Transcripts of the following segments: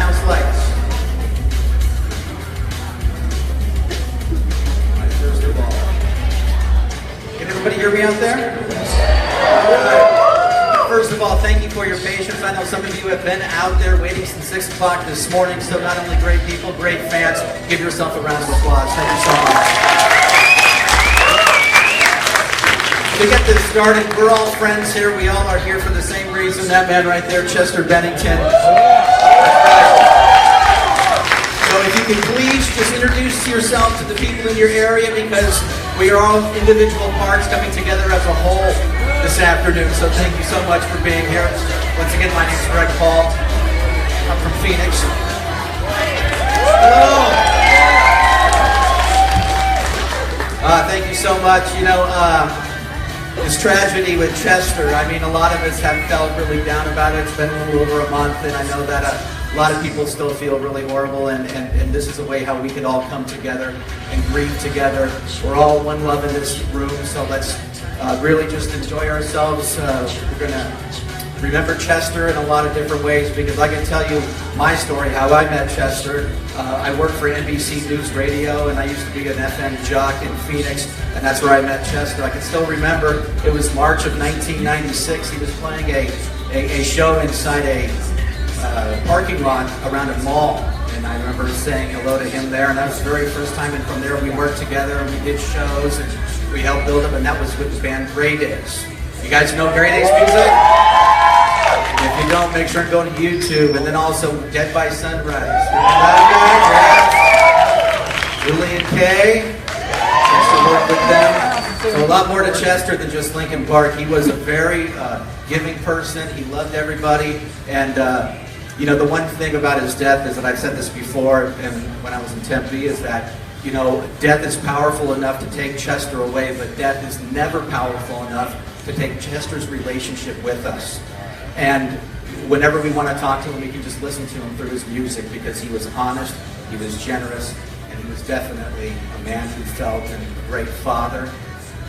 house lights. All right, first of all, can everybody hear me out there? First of all, thank you for your patience. I know some of you have been out there waiting since 6 o'clock this morning, so not only great people, great fans. Give yourself a round of applause. Thank you so much. To get this started, we're all friends here. We all are here for the same reason. That man right there, Chester Bennington. So if you can please just introduce yourself to the people in your area, because we are all individual parts coming together as a whole this afternoon. So thank you so much for being here. Once again, my name is Greg Paul. I'm from Phoenix. Hello. Thank you so much. You know, this tragedy with Chester, I mean, a lot of us have felt really down about it. It's been a little over a month, and I know that a lot of people still feel really horrible, and this is a way how we can all come together and grieve together. We're all one love in this room, so let's really just enjoy ourselves. We're going to remember Chester in a lot of different ways, because I can tell you my story, how I met Chester. I worked for NBC News Radio, and I used to be an FM jock in Phoenix, and that's where I met Chester. I can still remember, it was March of 1996. He was playing a show inside a parking lot around a mall, and I remember saying hello to him there, and that was the very first time, and from there we worked together, and we did shows, and we helped build up, and that was with the band Grey Daze. You guys know Grey Daze music? If you don't, make sure and go to YouTube. And then also Dead by Sunrise. Julian K. Chester worked with them. So a lot more to Chester than just Linkin Park. He was a very giving person. He loved everybody. And you know, the one thing about his death is that I've said this before, and when I was in Tempe, is that, you know, death is powerful enough to take Chester away, but death is never powerful enough to take Chester's relationship with us. And whenever we want to talk to him, we can just listen to him through his music, because he was honest, he was generous, and he was definitely a man who felt, and a great father,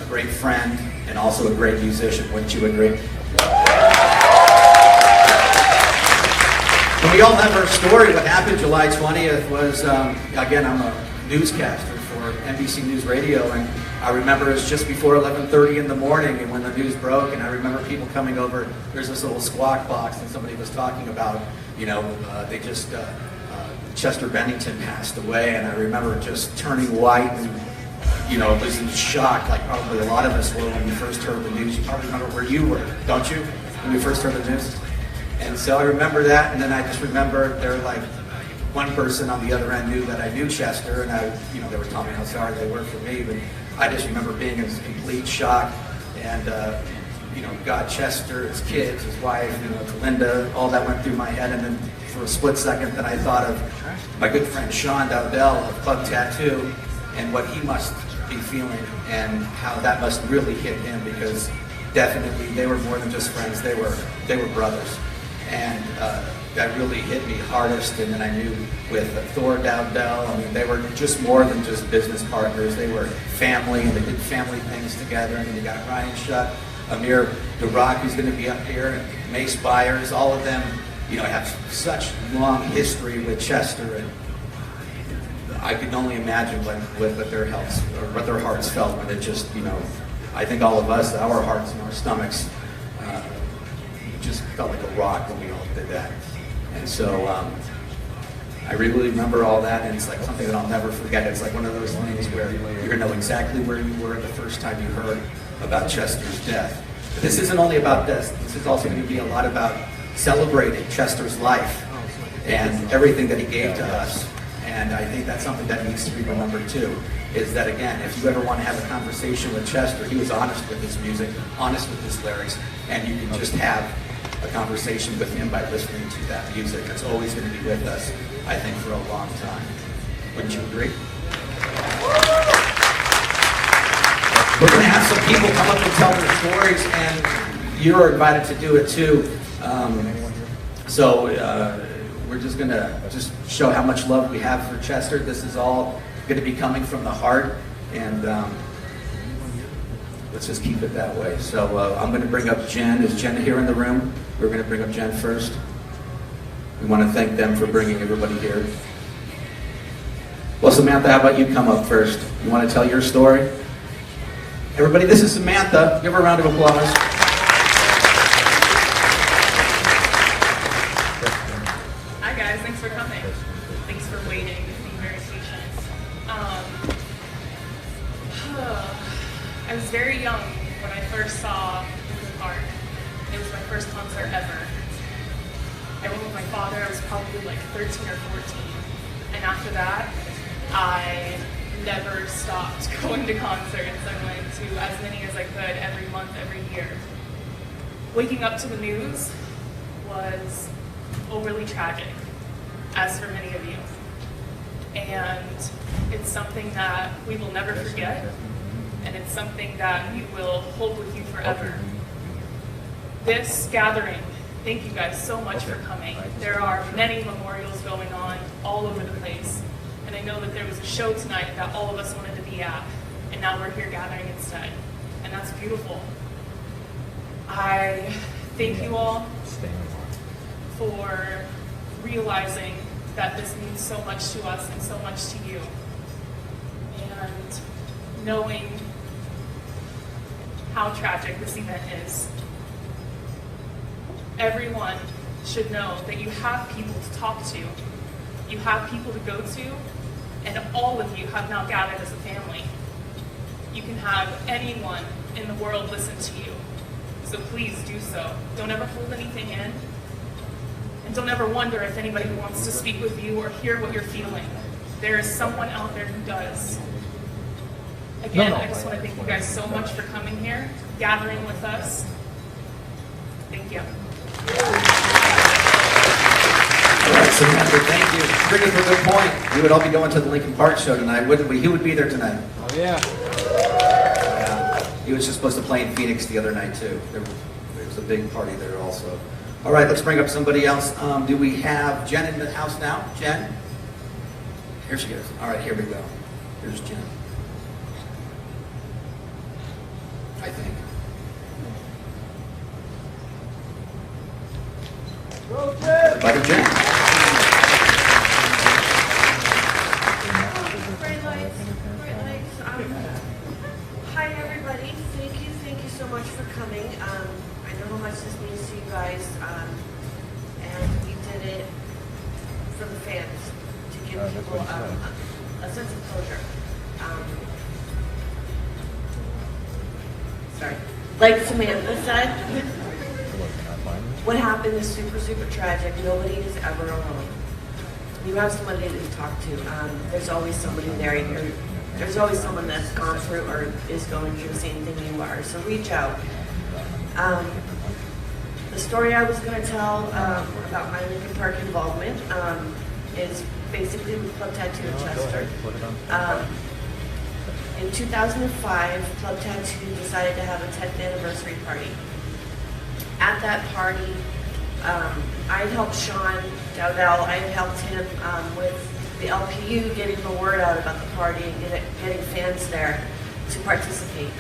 a great friend, and also a great musician. Wouldn't you agree? And we all have our story. What happened July 20th was, again, I'm a newscaster for NBC News Radio, and I remember it was just before 11:30 in the morning, and when the news broke, and I remember people coming over. There's this little squawk box, and somebody was talking about, you know, they just, Chester Bennington passed away, and I remember just turning white, and, you know, was in shock, like probably a lot of us were when we first heard the news. You probably remember where you were, don't you, when we first heard the news? And so I remember that, and then I just remember there were like, one person on the other end knew that I knew Chester, and they were telling me how sorry they were for me, but I just remember being in complete shock, and God, Chester, his kids, his wife, Linda, all that went through my head, and then for a split second, then I thought of my good friend Sean Dowdell of Club Tattoo, and what he must be feeling, and how that must really hit him, because definitely they were more than just friends; they were brothers, and that really hit me hardest. And then I knew with Thor Dowdell, I mean, they were just more than just business partners. They were family, and they did family things together. And then you got Ryan Shuck, Amir Derakh, who's going to be up here, and Mace, Beyers, all of them, have such long history with Chester. And I could only imagine what their health, or what their hearts felt when it just, I think all of us, our hearts and our stomachs, just felt like a rock when we all did that. And so I really remember all that, and it's like something that I'll never forget. It's like one of those things where you're going to know exactly where you were the first time you heard about Chester's death. But this isn't only about death. This is also going to be a lot about celebrating Chester's life and everything that he gave to us. And I think that's something that needs to be remembered too, is that, again, if you ever want to have a conversation with Chester, he was honest with his music, honest with his lyrics, and you can just have a conversation with him by listening to that music. It's always going to be with us, I think, for a long time. Wouldn't you agree? We're going to have some people come up and tell their stories, and you're invited to do it too. We're just going to show how much love we have for Chester. This is all going to be coming from the heart, and let's just keep it that way. So I'm going to bring up Jen. Is Jen here in the room? We're going to bring up Jen first. We want to thank them for bringing everybody here. Well, Samantha, how about you come up first? You want to tell your story? Everybody, this is Samantha. Give her a round of applause. Hi guys, thanks for coming. Thanks for waiting, being very patient. I was very young when I first saw the park. It was my first concert ever. I went with my father. I was probably like 13 or 14. And after that, I never stopped going to concerts. I went to as many as I could every month, every year. Waking up to the news was overly tragic, as for many of you. And it's something that we will never forget, and it's something that we will hold with you forever. This gathering, thank you guys so much for coming. There are many memorials going on all over the place. And I know that there was a show tonight that all of us wanted to be at, and now we're here gathering instead. And that's beautiful. I thank you all for realizing that this means so much to us and so much to you. And knowing how tragic this event is. Everyone should know that you have people to talk to, you have people to go to, and all of you have now gathered as a family. You can have anyone in the world listen to you, so please do so. Don't ever hold anything in, and don't ever wonder if anybody wants to speak with you or hear what you're feeling. There is someone out there who does. Again, I just want to thank you guys so much for coming here, gathering with us. Thank you. All right, Samantha, thank you. Bringing up a good point. We would all be going to the Linkin Park show tonight, wouldn't we? He would be there tonight. Oh, yeah. He was just supposed to play in Phoenix the other night, too. There was a big party there also. All right, let's bring up somebody else. Do we have Jen in the house now? Jen? Here she is. All right, here we go. Here's Jen. I think. Everybody, Jen. Great lights. Hi everybody. Thank you so much for coming. I know how much this means to you guys, and we did it for the fans to give people a sense of closure. Sorry. Like Samantha said, what happened is super, super tragic. Nobody is ever alone. You have somebody to talk to. There's always somebody there. There's always someone that's gone through or is going through the same thing you are. So reach out. The story I was going to tell about my Linkin Park involvement is basically with Club Tattoo in Chester. In 2005, Club Tattoo decided to have a 10th anniversary party. At that party, I had helped Sean Dowdell, I had helped him with the LPU getting the word out about the party and getting fans there to participate.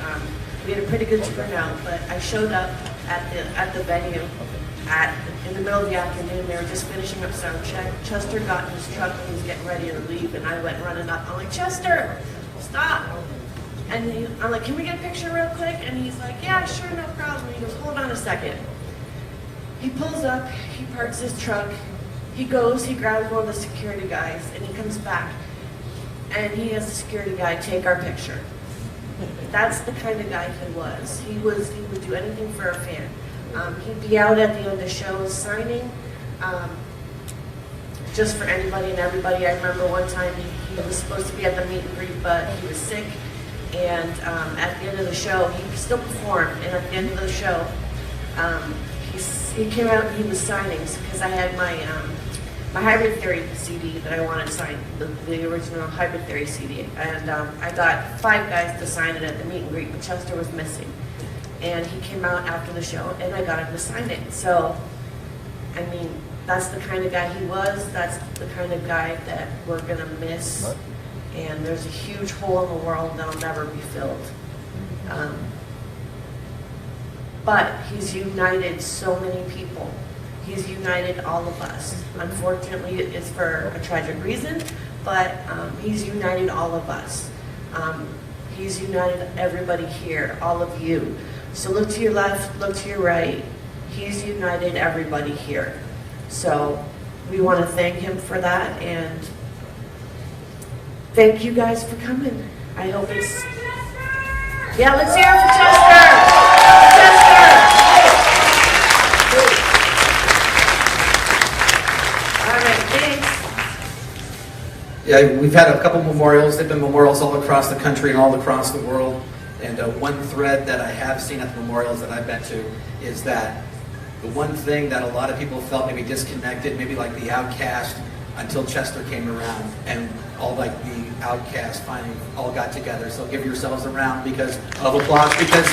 We had a pretty good turnout, but I showed up at the venue in the middle of the afternoon. They were just finishing up sound check. Chester got in his truck and he was getting ready to leave, and I went running up. I'm like, Chester, stop! And I'm like, can we get a picture real quick? And he's like, yeah, sure, no problem. And he goes, hold on a second. He pulls up, he parks his truck, he goes, he grabs one of the security guys, and he comes back. And he has the security guy take our picture. That's the kind of guy he was. He would do anything for a fan. He'd be out at the end of the shows signing, just for anybody and everybody. I remember one time he was supposed to be at the meet and greet, but he was sick. And at the end of the show, he still performed. And at the end of the show, he came out and he was signing because I had my Hybrid Theory CD that I wanted signed, the original Hybrid Theory CD. And I got 5 guys to sign it at the meet and greet, but Chester was missing. And he came out after the show, and I got him to sign it. So, I mean, that's the kind of guy he was. That's the kind of guy that we're going to miss. And there's a huge hole in the world that'll never be filled. But he's united so many people. He's united all of us. Unfortunately, it's for a tragic reason, but he's united all of us. He's united everybody here, all of you. So look to your left, look to your right. He's united everybody here. So we want to thank him for that, and thank you guys for coming. I hope it's... Yeah, let's hear it for Chester! Chester! All right, thanks. Yeah, we've had a couple memorials. They've been memorials all across the country and all across the world. And one thread that I have seen at the memorials that I've been to is that the one thing that a lot of people felt maybe disconnected, maybe like the outcast, until Chester came around, and all like the outcast finally all got together. So give yourselves a round of applause, because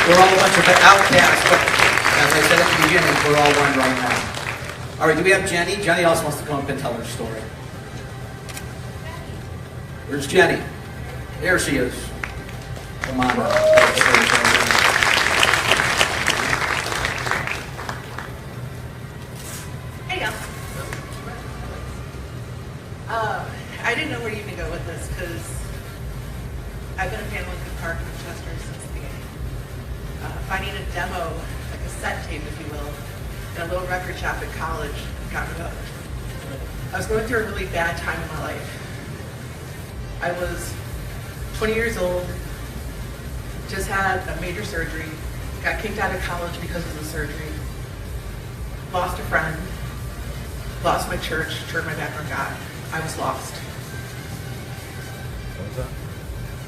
we're all a bunch of outcasts, but as I said at the beginning, we're all one right now. All right, do we have Jenny? Jenny also wants to come up and tell her story. Where's Jenny? There she is. Come on up. Hey, y'all. I didn't know where you could go with this because I've been a fan of Lincoln Park and Chester since the beginning. Finding a demo, a cassette tape, if you will, in a little record shop at college got me hooked. I was going through a really bad time in my life. I was 20 years old, just had a major surgery, got kicked out of college because of the surgery, lost a friend, lost my church, turned my back on God. I was lost. What was that?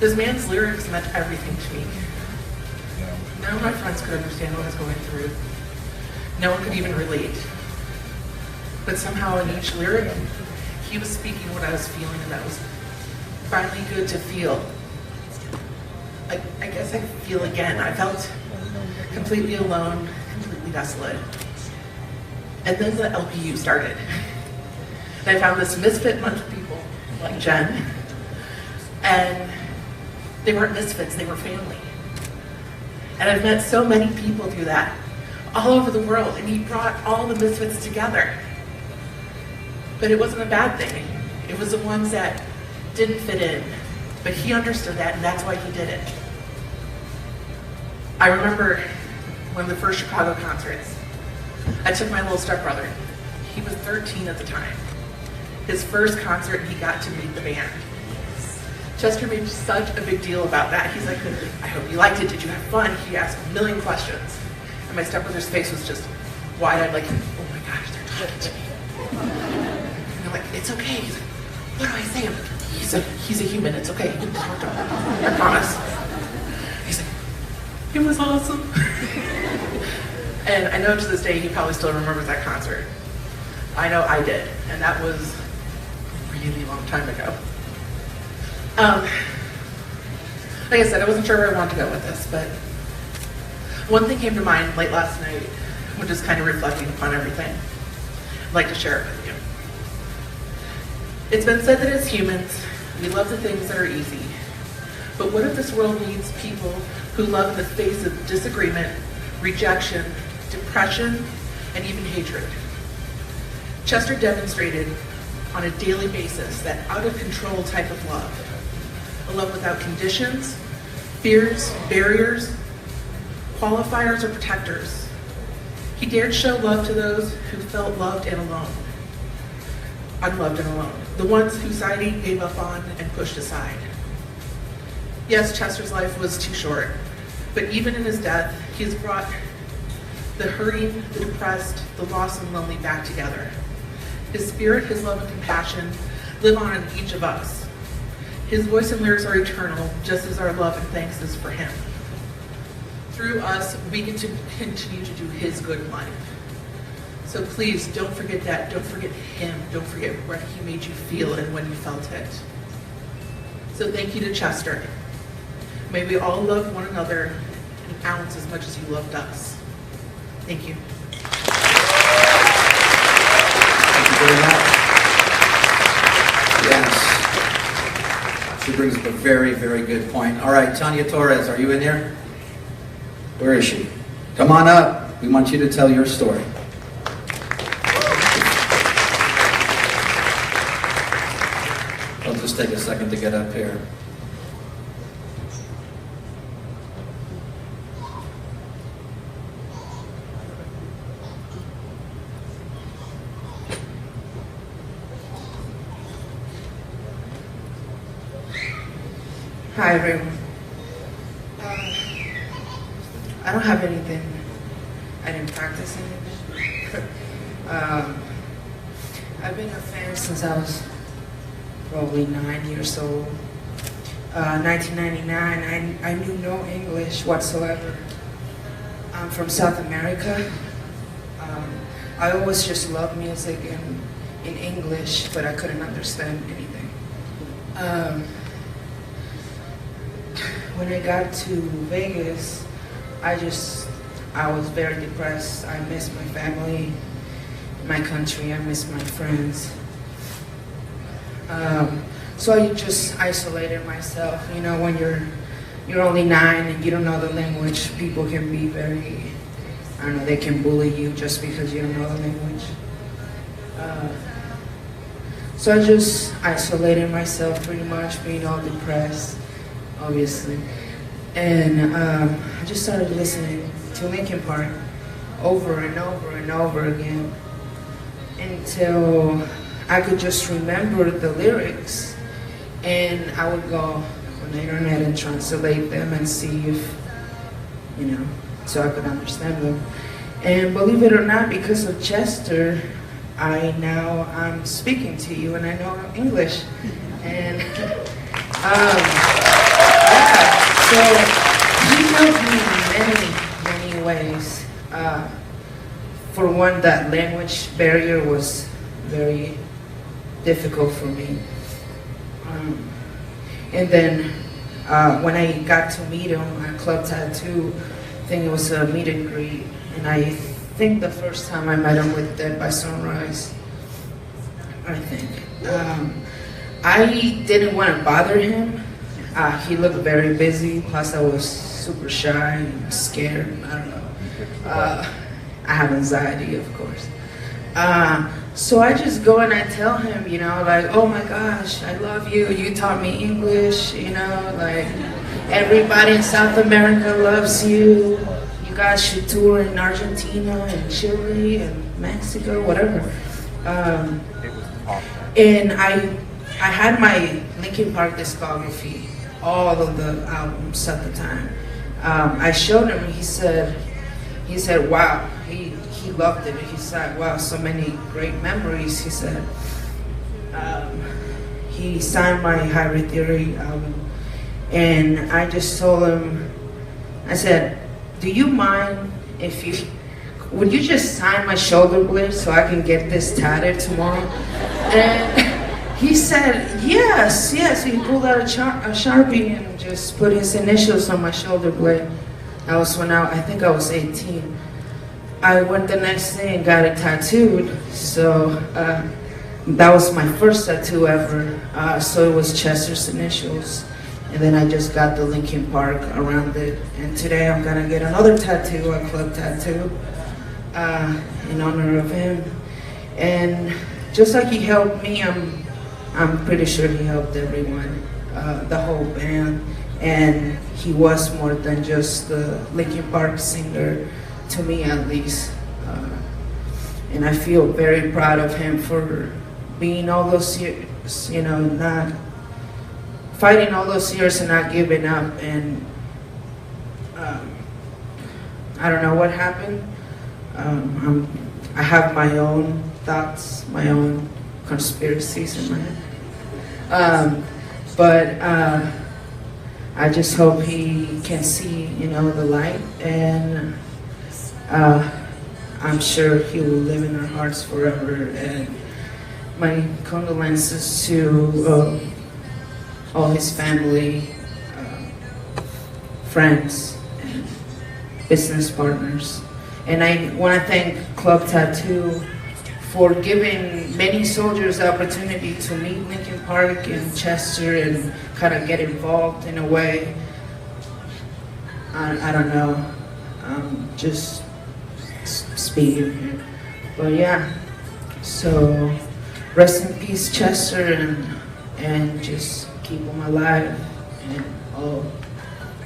This man's lyrics meant everything to me. None of my friends could understand what I was going through. No one could even relate. But somehow in each lyric, he was speaking what I was feeling, and that was finally good to feel. I guess I could feel again. I felt completely alone, completely desolate. And then the LPU started. And I found this misfit bunch of people like Jen. And they weren't misfits, they were family. And I've met so many people through that, all over the world, and he brought all the misfits together. But it wasn't a bad thing. It was the ones that didn't fit in. But he understood that, and that's why he did it. I remember one of the first Chicago concerts. I took my little stepbrother. He was 13 at the time. His first concert, he got to meet the band. Chester made such a big deal about that. He's like, I hope you liked it. Did you have fun? He asked a million questions. And my stepbrother's face was just wide-eyed, like, oh my gosh, they're talking to me. And I'm like, it's okay. He's like, what do I say? I'm like, he's a human. It's okay. You can talk to him. I promise. He's like, it was awesome. And I know to this day he probably still remembers that concert. I know I did. And that was a really long time ago. Like I said, I wasn't sure where I wanted to go with this, but one thing came to mind late last night when just kind of reflecting upon everything. I'd like to share it with you. It's been said that as humans, we love the things that are easy. But what if this world needs people who love in the face of disagreement, rejection, depression, and even hatred? Chester demonstrated on a daily basis that out-of-control type of love. A love without conditions, fears, barriers, qualifiers, or protectors. He dared show love to those who felt loved and alone. Unloved and alone. The ones whose society gave up on and pushed aside. Yes, Chester's life was too short, but even in his death, he has brought the hurting, the depressed, the lost and lonely back together. His spirit, his love and compassion live on in each of us. His voice and lyrics are eternal, just as our love and thanks is for him. Through us, we get to continue to do his good in life. So please, don't forget that. Don't forget him. Don't forget what he made you feel and when you felt it. So thank you to Chester. May we all love one another an ounce as much as you loved us. Thank you. Thank you very much. Yes. She brings up a very, very good point. All right, Tanya Torres, are you in here? Where is she? Come on up. We want you to tell your story. just take a second to get up here. Hi everyone. I don't have anything. I didn't practice anything. I've been a fan since I was probably 9 years old. 1999, I knew no English whatsoever. I'm from South America. I always just loved music in English, but I couldn't understand anything. When I got to Vegas, I was very depressed. I missed my family, my country, I missed my friends. So I just isolated myself. You know, when you're only 9 and you don't know the language, people can be very, I don't know, they can bully you just because you don't know the language. So I just isolated myself pretty much, being all depressed, obviously. And I just started listening to Linkin Park over and over and over again until I could just remember the lyrics, and I would go on the internet and translate them and see if, you know, so I could understand them. And believe it or not, because of Chester, I'm speaking to you and I know English. And so he helped me in many ways. For one, that language barrier was very difficult for me. And then when I got to meet him at Club Tattoo, I think it was a meet and greet, and I think the first time I met him with Dead by Sunrise, I think. I didn't want to bother him. He looked very busy, plus I was super shy and scared, I don't know. I have anxiety, of course. So I just go and I tell him, you know, like, oh my gosh, I love you, you taught me English, you know, like, everybody in South America loves you, you guys should tour in Argentina and Chile and Mexico, whatever. And I had my Linkin Park discography, all of the albums at the time. I showed him, he said, wow, he loved it. He said, wow, so many great memories, he said. He signed my Hybrid Theory album, and I just told him, I said, do you mind would you just sign my shoulder blade so I can get this tatted tomorrow? And he said, yes. He pulled out a Sharpie and just put his initials on my shoulder blade. That was when I think I was 18. I went the next day and got it tattooed, so that was my first tattoo ever. So it was Chester's initials, and then I just got the Linkin Park around it. And today I'm gonna get another tattoo, a Club Tattoo, in honor of him. And just like he helped me, I'm pretty sure he helped everyone, the whole band. And he was more than just the Linkin Park singer, to me at least. And I feel very proud of him for being all those years, you know, not fighting all those years and not giving up. And I don't know what happened. I have my own thoughts, my own conspiracies in my head. But I just hope he can see, you know, the light, and I'm sure he will live in our hearts forever. And my condolences to all his family, friends, and business partners. And I want to thank Club Tattoo for giving many soldiers the opportunity to meet Linkin Park and Chester and kind of get involved in a way. I don't know, just speaking here. But yeah, so rest in peace, Chester, and and just keep them alive and all,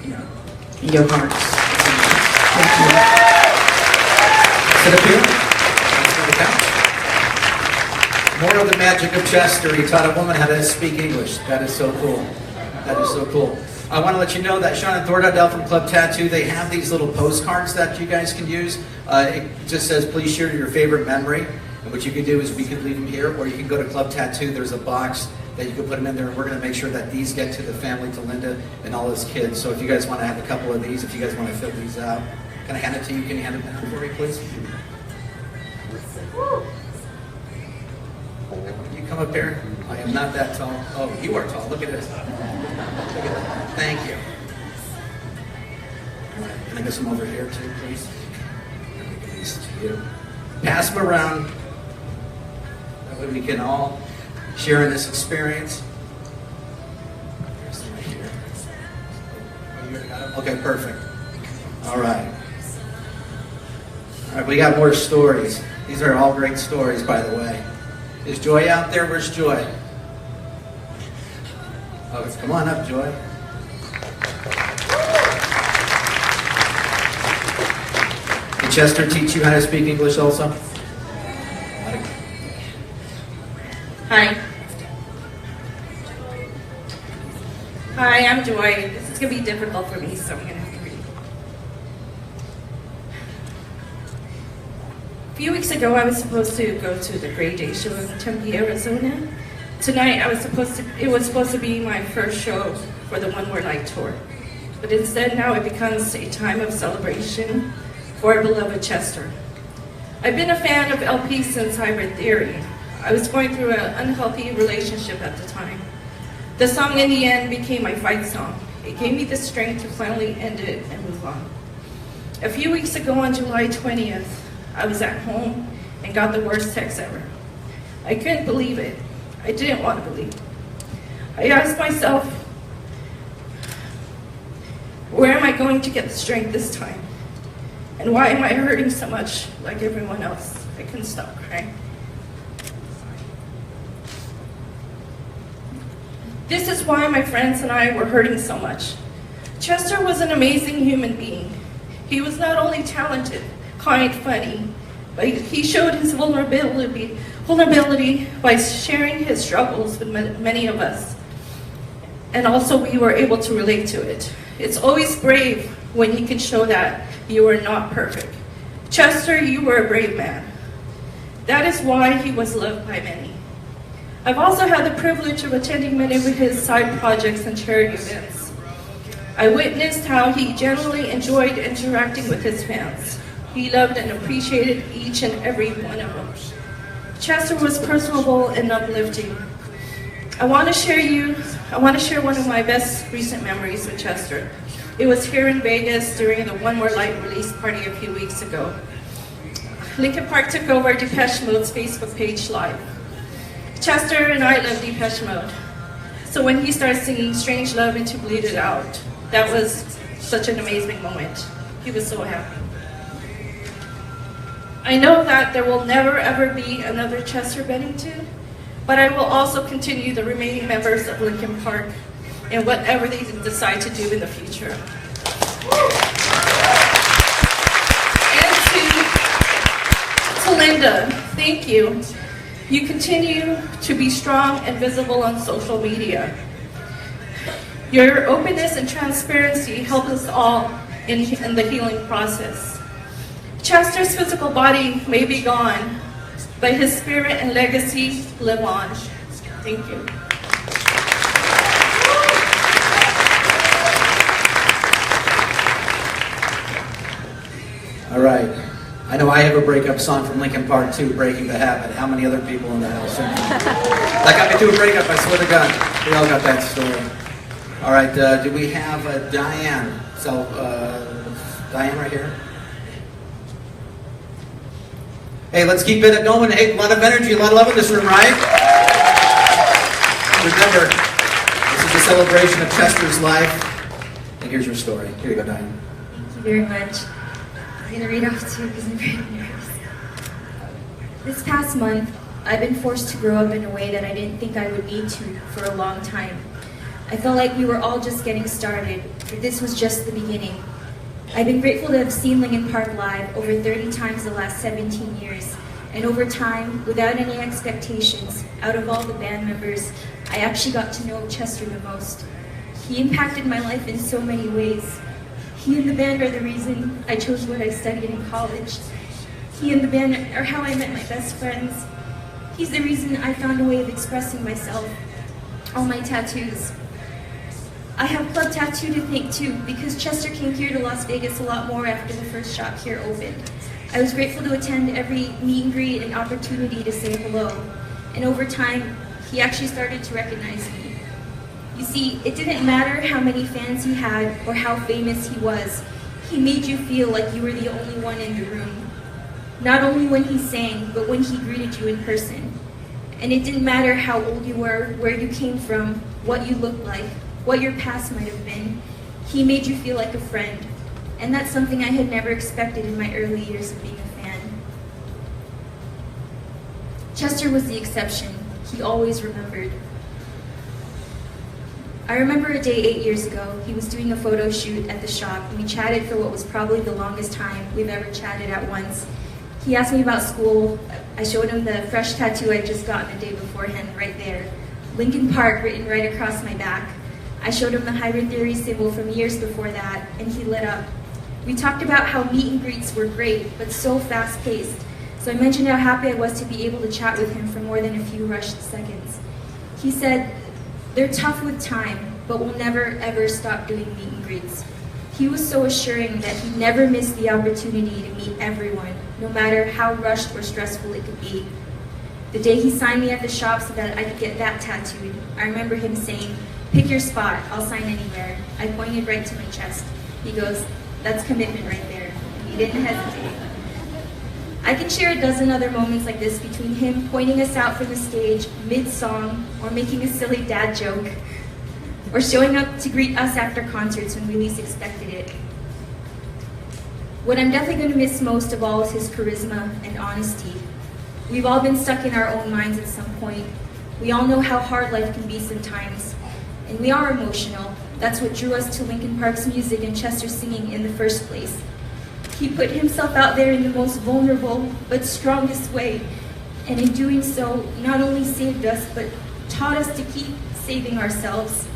in your hearts. Thank you. Sit up here. Let's go to the couch. More of the magic of Chester. He taught a woman how to speak English. That is so cool. That is so cool. I want to let you know that Sean and Dowdell from Club Tattoo, they have these little postcards that you guys can use. It just says, please share your favorite memory. And what you can do is we can leave them here, or you can go to Club Tattoo. There's a box that you can put them in there, and we're going to make sure that these get to the family, to Linda and all his kids. So if you guys want to have a couple of these, if you guys want to fill these out, can I hand it to you? Can you hand it down for me, please? You come up here. I am not that tall. Oh, you are tall. Look at this. Look at that. Thank you. All right. Can I get some over here too, please? These to you. Pass them around. That way we can all share in this experience. There's some right here. Oh, you already got them? Okay, perfect. All right. All right, we got more stories. These are all great stories, by the way. Is Joy out there? Where's Joy? Oh, come on up, Joy. Did Chester teach you how to speak English also? Hi. Hi, I'm Joy. This is going to be difficult for me, so I'm going to have to read. A few weeks ago, I was supposed to go to the Grey Daze show in Tempe, Arizona. Tonight, it was supposed to be my first show for the One More Night tour. But instead, now it becomes a time of celebration for our beloved Chester. I've been a fan of LP since Hybrid Theory. I was going through an unhealthy relationship at the time. The song in the end became my fight song. It gave me the strength to finally end it and move on. A few weeks ago on July 20th, I was at home and got the worst text ever. I couldn't believe it. I didn't want to believe it. I asked myself, where am I going to get the strength this time? And why am I hurting so much like everyone else? I couldn't stop crying. This is why my friends and I were hurting so much. Chester was an amazing human being. He was not only talented, kind, funny, but he showed his vulnerability by sharing his struggles with many of us. And also we were able to relate to it. It's always brave when you can show that you are not perfect. Chester, you were a brave man. That is why he was loved by many. I've also had the privilege of attending many of his side projects and charity events. I witnessed how he genuinely enjoyed interacting with his fans. He loved and appreciated each and every one of them. Chester was personable and uplifting. I want to share one of my best recent memories with Chester. It was here in Vegas during the One More Light release party a few weeks ago. Linkin Park took over Depeche Mode's Facebook page live. Chester and I love Depeche Mode. So when he started singing Strange Love and To Bleed It Out, that was such an amazing moment. He was so happy. I know that there will never ever be another Chester Bennington, but I will also continue the remaining members of Linkin Park in whatever they decide to do in the future. And to Linda, thank you. You continue to be strong and visible on social media. Your openness and transparency help us all in the healing process. Chester's physical body may be gone, but his spirit and legacy live on. Thank you. All right. I know I have a breakup song from Linkin Park too, Breaking the Habit. How many other people in the house? That got me to a breakup, I swear to God. We all got that story. All right, do we have Diane? So, Diane right here. Hey, let's keep it going. Hey, a lot of energy, a lot of love in this room, right? Remember, this is a celebration of Chester's life. And here's your story. Here you go, Diane. Thank you very much. I'm going to read off too because I'm very nervous. This past month, I've been forced to grow up in a way that I didn't think I would need to for a long time. I felt like we were all just getting started, but this was just the beginning. I've been grateful to have seen Linkin Park live over 30 times the last 17 years, and over time, without any expectations, out of all the band members, I actually got to know Chester the most. He impacted my life in so many ways. He and the band are the reason I chose what I studied in college. He and the band are how I met my best friends. He's the reason I found a way of expressing myself. All my tattoos. I have Club Tattoo to thank too, because Chester came here to Las Vegas a lot more after the first shop here opened. I was grateful to attend every meet and greet and opportunity to say hello. And over time, he actually started to recognize me. You see, it didn't matter how many fans he had or how famous he was. He made you feel like you were the only one in the room. Not only when he sang, but when he greeted you in person. And it didn't matter how old you were, where you came from, what you looked like, what your past might have been. He made you feel like a friend. And that's something I had never expected in my early years of being a fan. Chester was the exception. He always remembered. I remember a day 8 years ago, he was doing a photo shoot at the shop, and we chatted for what was probably the longest time we've ever chatted at once. He asked me about school. I showed him the fresh tattoo I'd just gotten the day beforehand, right there. Linkin Park written right across my back. I showed him the hybrid theory symbol from years before that, and he lit up. We talked about how meet and greets were great, but so fast-paced. So I mentioned how happy I was to be able to chat with him for more than a few rushed seconds. He said, "They're tough with time, but we'll never, ever stop doing meet and greets." He was so assuring that he never missed the opportunity to meet everyone, no matter how rushed or stressful it could be. The day he signed me at the shop so that I could get that tattooed, I remember him saying, "Pick your spot, I'll sign anywhere." I pointed right to my chest. He goes, "That's commitment right there." He didn't hesitate. I can share a dozen other moments like this between him pointing us out from the stage mid-song, or making a silly dad joke, or showing up to greet us after concerts when we least expected it. What I'm definitely going to miss most of all is his charisma and honesty. We've all been stuck in our own minds at some point. We all know how hard life can be sometimes, and we are emotional. That's what drew us to Linkin Park's music and Chester singing in the first place. He put himself out there in the most vulnerable but strongest way, and in doing so, not only saved us, but taught us to keep saving ourselves.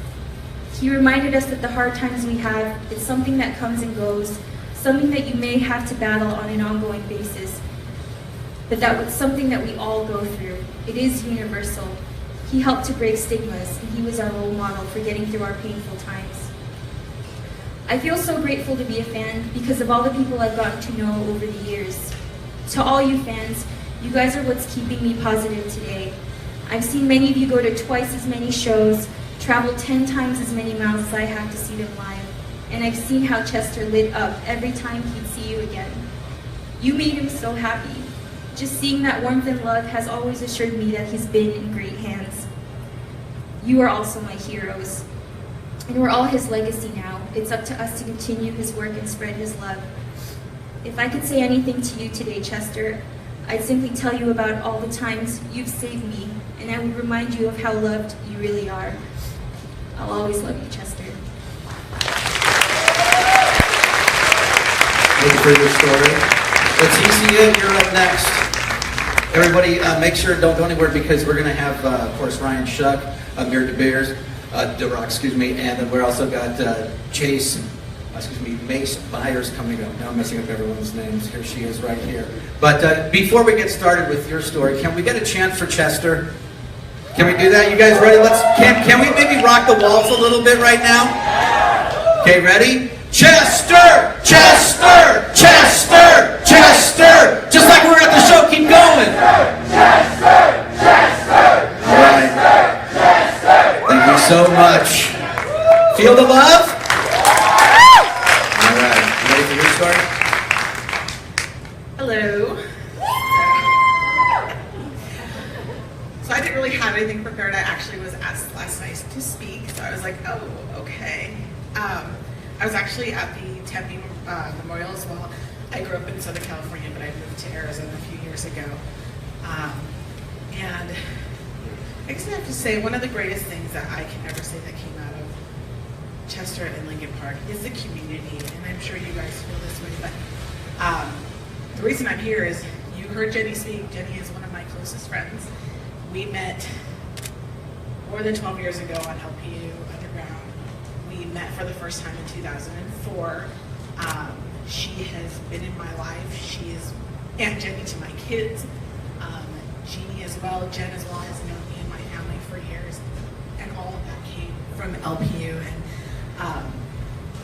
He reminded us that the hard times we have, it's something that comes and goes, something that you may have to battle on an ongoing basis, but that was something that we all go through. It is universal. He helped to break stigmas, and he was our role model for getting through our painful times. I feel so grateful to be a fan because of all the people I've gotten to know over the years. To all you fans, you guys are what's keeping me positive today. I've seen many of you go to twice as many shows, travel 10 times as many miles as I have to see them live, and I've seen how Chester lit up every time he'd see you again. You made him so happy. Just seeing that warmth and love has always assured me that he's been in great hands. You are also my heroes, and we're all his legacy now. It's up to us to continue his work and spread his love. If I could say anything to you today, Chester, I'd simply tell you about all the times you've saved me, and I would remind you of how loved you really are. I'll always love you, Chester. Thank you for your story. Leticia, you're up next. Everybody, make sure don't go anywhere because we're going to have, of course, Ryan Shuck, Amir Derakh, and then we're also got Mace Beyers coming up. Now I'm messing up everyone's names. Here she is right here. But before we get started with your story, can we get a chant for Chester? Can we do that? You guys ready? Can we maybe rock the waltz a little bit right now? Okay, ready? Chester! Chester! Chester! Chester! Just like we're at the show, keep going! Chester! Chester! All right. Thank you so much. Feel the love? All right. You ready for your story? Hello. So I didn't really have anything prepared. I actually was asked last night to speak, so I was like, oh, okay. I was actually at the Tempe Memorial as well. I grew up in Southern California, but I moved to Arizona a few years ago. And I just have to say, one of the greatest things that I can ever say that came out of Chester and Lincoln Park is the community, and I'm sure you guys feel this way, but the reason I'm here is you heard Jenny speak. Jenny is one of my closest friends. We met more than 12 years ago on LPU Underground. We met for the first time in 2004. She has been in my life. She is Aunt Jenny to my kids. Jeannie as well, Jen as well has known me and my family for years. And all of that came from LPU. And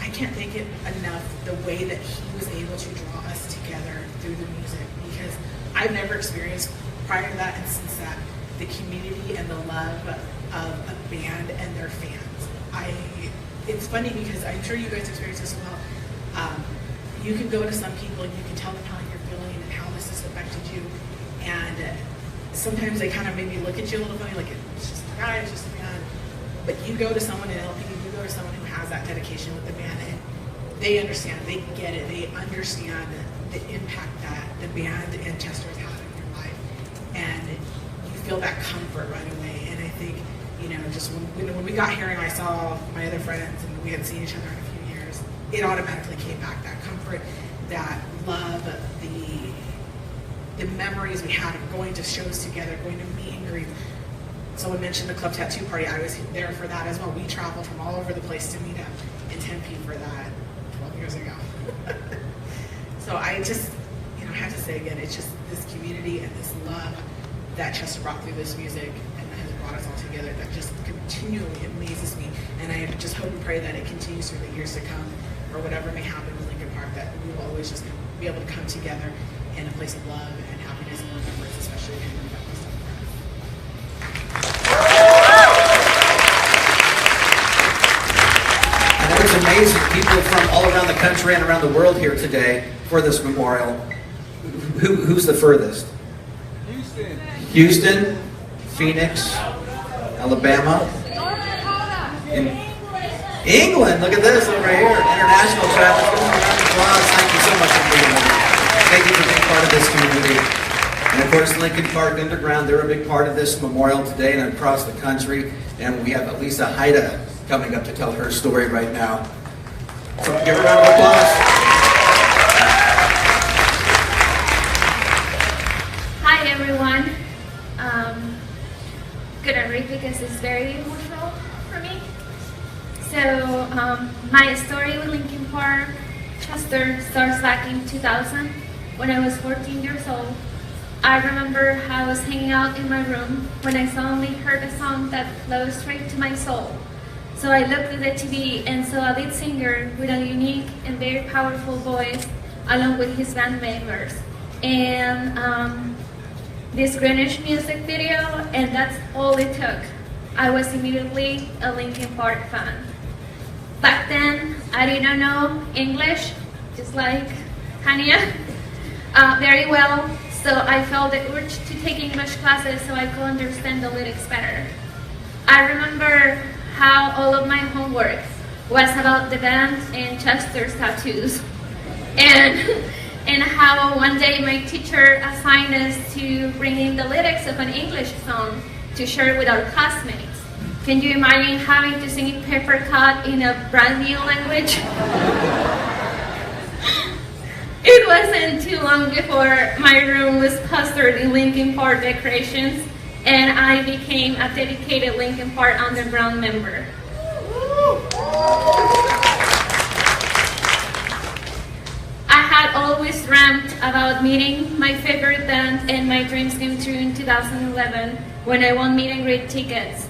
I can't thank it enough the way that he was able to draw us together through the music, because I've never experienced prior to that and since that the community and the love of a band and their fans. It's funny because I'm sure you guys experience this as well. You can go to some people and you can tell them how you're feeling and how this has affected you, and sometimes they kind of maybe look at you a little funny, like it's just a guy, it's just a band. But you go to someone in LPU, you go to someone who has that dedication with the band, and they understand, they get it, they understand the impact that the band and Chester has had in your life, and you feel that comfort right away. And I think, just when we got here and I saw my other friends and we hadn't seen each other in a few years, it automatically came back, that comfort, that love, the memories we had of going to shows together, going to meet and greet. Someone mentioned the club tattoo party. I was there for that as well. We traveled from all over the place to meet up in Tempe for that 12 years ago. So I just, have to say again, it's just this community and this love that Chester brought through this music and that has brought us all together that just continually amazes me. And I just hope and pray that it continues through the years to come, or whatever may happen with Lincoln Park, that we will always just be able to come together in a place of love and happiness and remembrance, especially in the family stuff. I know it's amazing, people from all around the country and around the world here today for this memorial. Who's the furthest? Houston, Phoenix, Alabama, in England. Look at this over here. International traffic. Give them a round of applause. Thank you so much for being here. Thank you for being part of this community. And of course, Lincoln Park Underground, they're a big part of this memorial today and across the country. And we have Lisa Haida coming up to tell her story right now. So give her a round of applause. Hi everyone. Gonna read because it's very emotional for me. So my story with Lincoln Park, Chester, starts back in 2000 when I was 14 years old. I remember how I was hanging out in my room when I suddenly heard a song that flowed straight to my soul. So I looked at the TV and saw a lead singer with a unique and very powerful voice along with his band members. And this Greenwich music video, and that's all it took. I was immediately a Linkin Park fan. Back then, I didn't know English, just like Hania, very well, so I felt the urge to take English classes so I could understand the lyrics better. I remember how all of my homework was about the band and Chester's tattoos. And how one day my teacher assigned us to bring in the lyrics of an English song to share with our classmates. Can you imagine having to sing it paper cut in a brand new language? It wasn't too long before my room was plastered in Linkin Park decorations, and I became a dedicated Linkin Park Underground member. I had always dreamt about meeting my favorite band, and my dreams came true in 2011 when I won meet and greet tickets.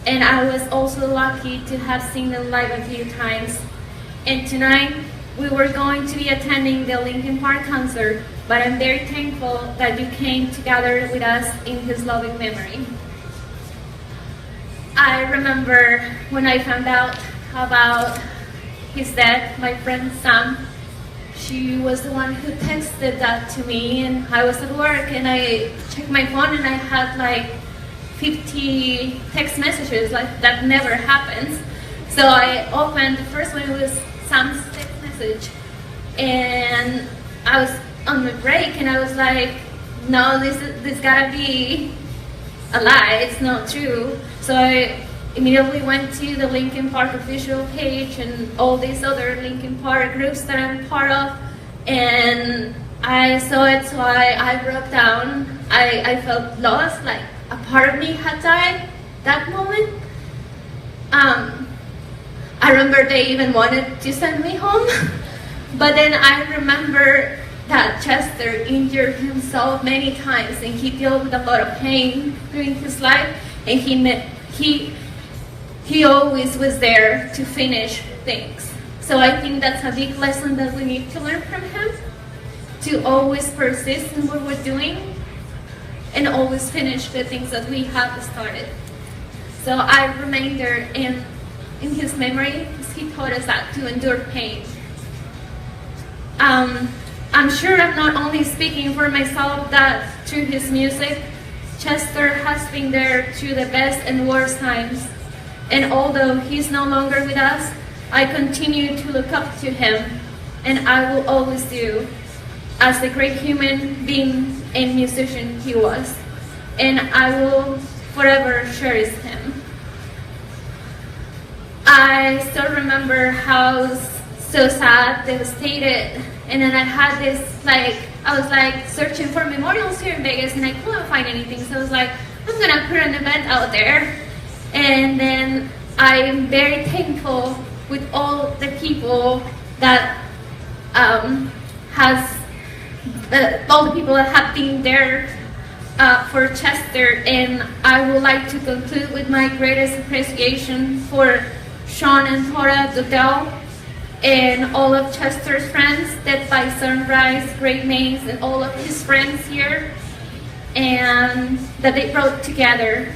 And I was also lucky to have seen them live a few times. And tonight, we were going to be attending the Linkin Park concert, but I'm very thankful that you came together with us in his loving memory. I remember when I found out about his death, my friend Sam, she was the one who texted that to me, and I was at work and I checked my phone and I had like 50 text messages. Like, that never happens. So I opened, the first one was Sam's text message, and I was on my break and I was like, no, this gotta be a lie, it's not true. So I immediately went to the Linkin Park official page and all these other Linkin Park groups that I'm part of, and I saw it, so I broke down. I felt lost, like a part of me had died that moment. I remember they even wanted to send me home, but then I remember that Chester injured himself many times and he dealt with a lot of pain during his life, and he always was there to finish things. So I think that's a big lesson that we need to learn from him, to always persist in what we're doing and always finish the things that we have started. So I remain there in his memory, because he taught us that, to endure pain. I'm sure I'm not only speaking for myself, that through his music, Chester has been there through the best and worst times. And although he's no longer with us, I continue to look up to him, and I will always do, as the great human being and musician he was. And I will forever cherish him. I still remember how so sad, devastated, and then I had this, I was searching for memorials here in Vegas, and I couldn't find anything, so I was like, I'm gonna put an event out there. And then I am very thankful with all the people that all the people that have been there for Chester. And I would like to conclude with my greatest appreciation for Sean and Tora Dowdell and all of Chester's friends, Dead by Sunrise, Great Mace, and all of his friends here, and that they brought together,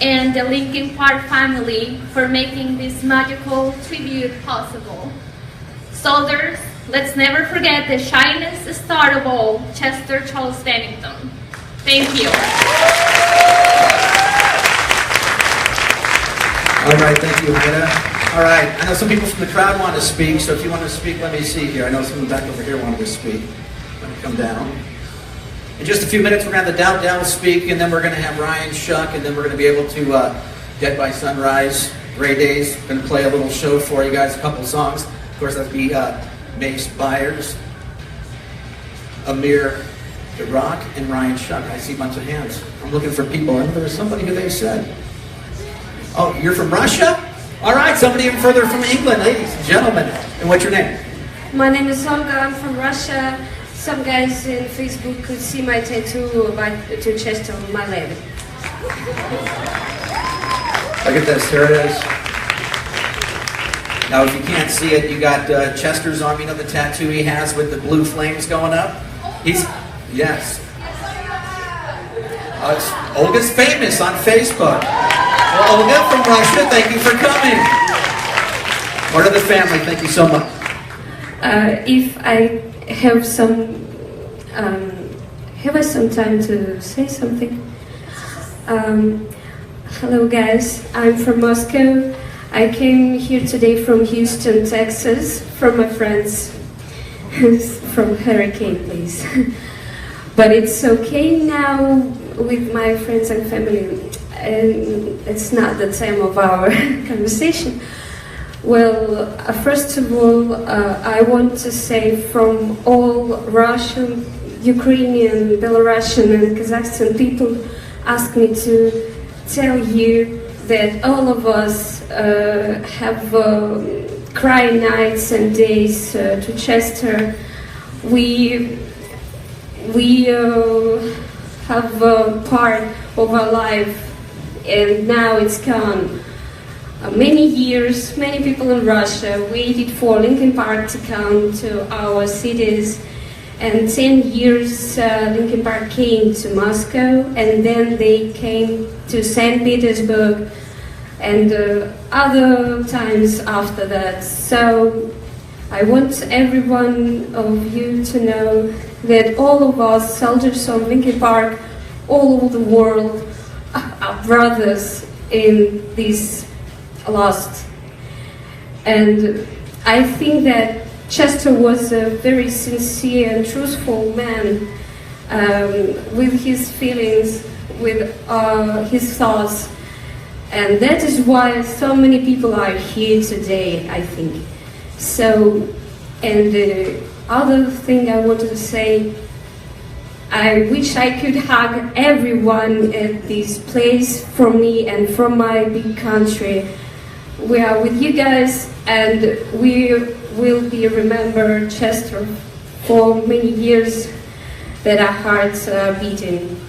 and the Linkin Park family for making this magical tribute possible. Soldiers, let's never forget the shyest star of all, Chester Charles Bennington. Thank you. All right, thank you, Ida. All right, I know some people from the crowd want to speak, so if you want to speak, let me see here. I know someone back over here wanted to speak. Let me come down. In just a few minutes, we're going to have the Dowdell speak, and then we're going to have Ryan Shuck, and then we're going to be able to Dead by Sunrise, Grey Daze. We're going to play a little show for you guys, a couple songs. Of course, that'd be Mace, Beyers, Amir Derakh, and Ryan Shuck. I see a bunch of hands. I'm looking for people. I know there was somebody who they said. Oh, you're from Russia? All right, somebody even further from England, ladies and gentlemen. And what's your name? My name is Olga. I'm from Russia. Some guys in Facebook could see my tattoo to Chester on my leg. Look at this. Here it is. Now, if you can't see it, you got Chester's arm. You know the tattoo he has with the blue flames going up? Yes. Olga's famous on Facebook. Well, Olga from Russia, thank you for coming. Part of the family, thank you so much. If I have some time to say something. Hello guys, I'm from Moscow. I came here today from Houston, Texas, from my friends from Hurricane, please. But it's okay now with my friends and family. And it's not the time of our conversation. Well, first of all, I want to say from all Russian, Ukrainian, Belarusian and Kazakhstan people ask me to tell you that all of us have crying nights and days to Chester. We have a part of our life, and now it's gone. Many years, many people in Russia waited for Linkin Park to come to our cities, and 10 years Linkin Park came to Moscow, and then they came to St. Petersburg, and other times after that. So I want every one of you to know that all of us soldiers of Linkin Park all over the world are brothers in this lost. And I think that Chester was a very sincere and truthful man with his feelings, with his thoughts. And that is why so many people are here today, I think. So, and the other thing I wanted to say, I wish I could hug everyone at this place from me and from my big country. We are with you guys, and we will be remembered Chester for many years that our hearts are beating.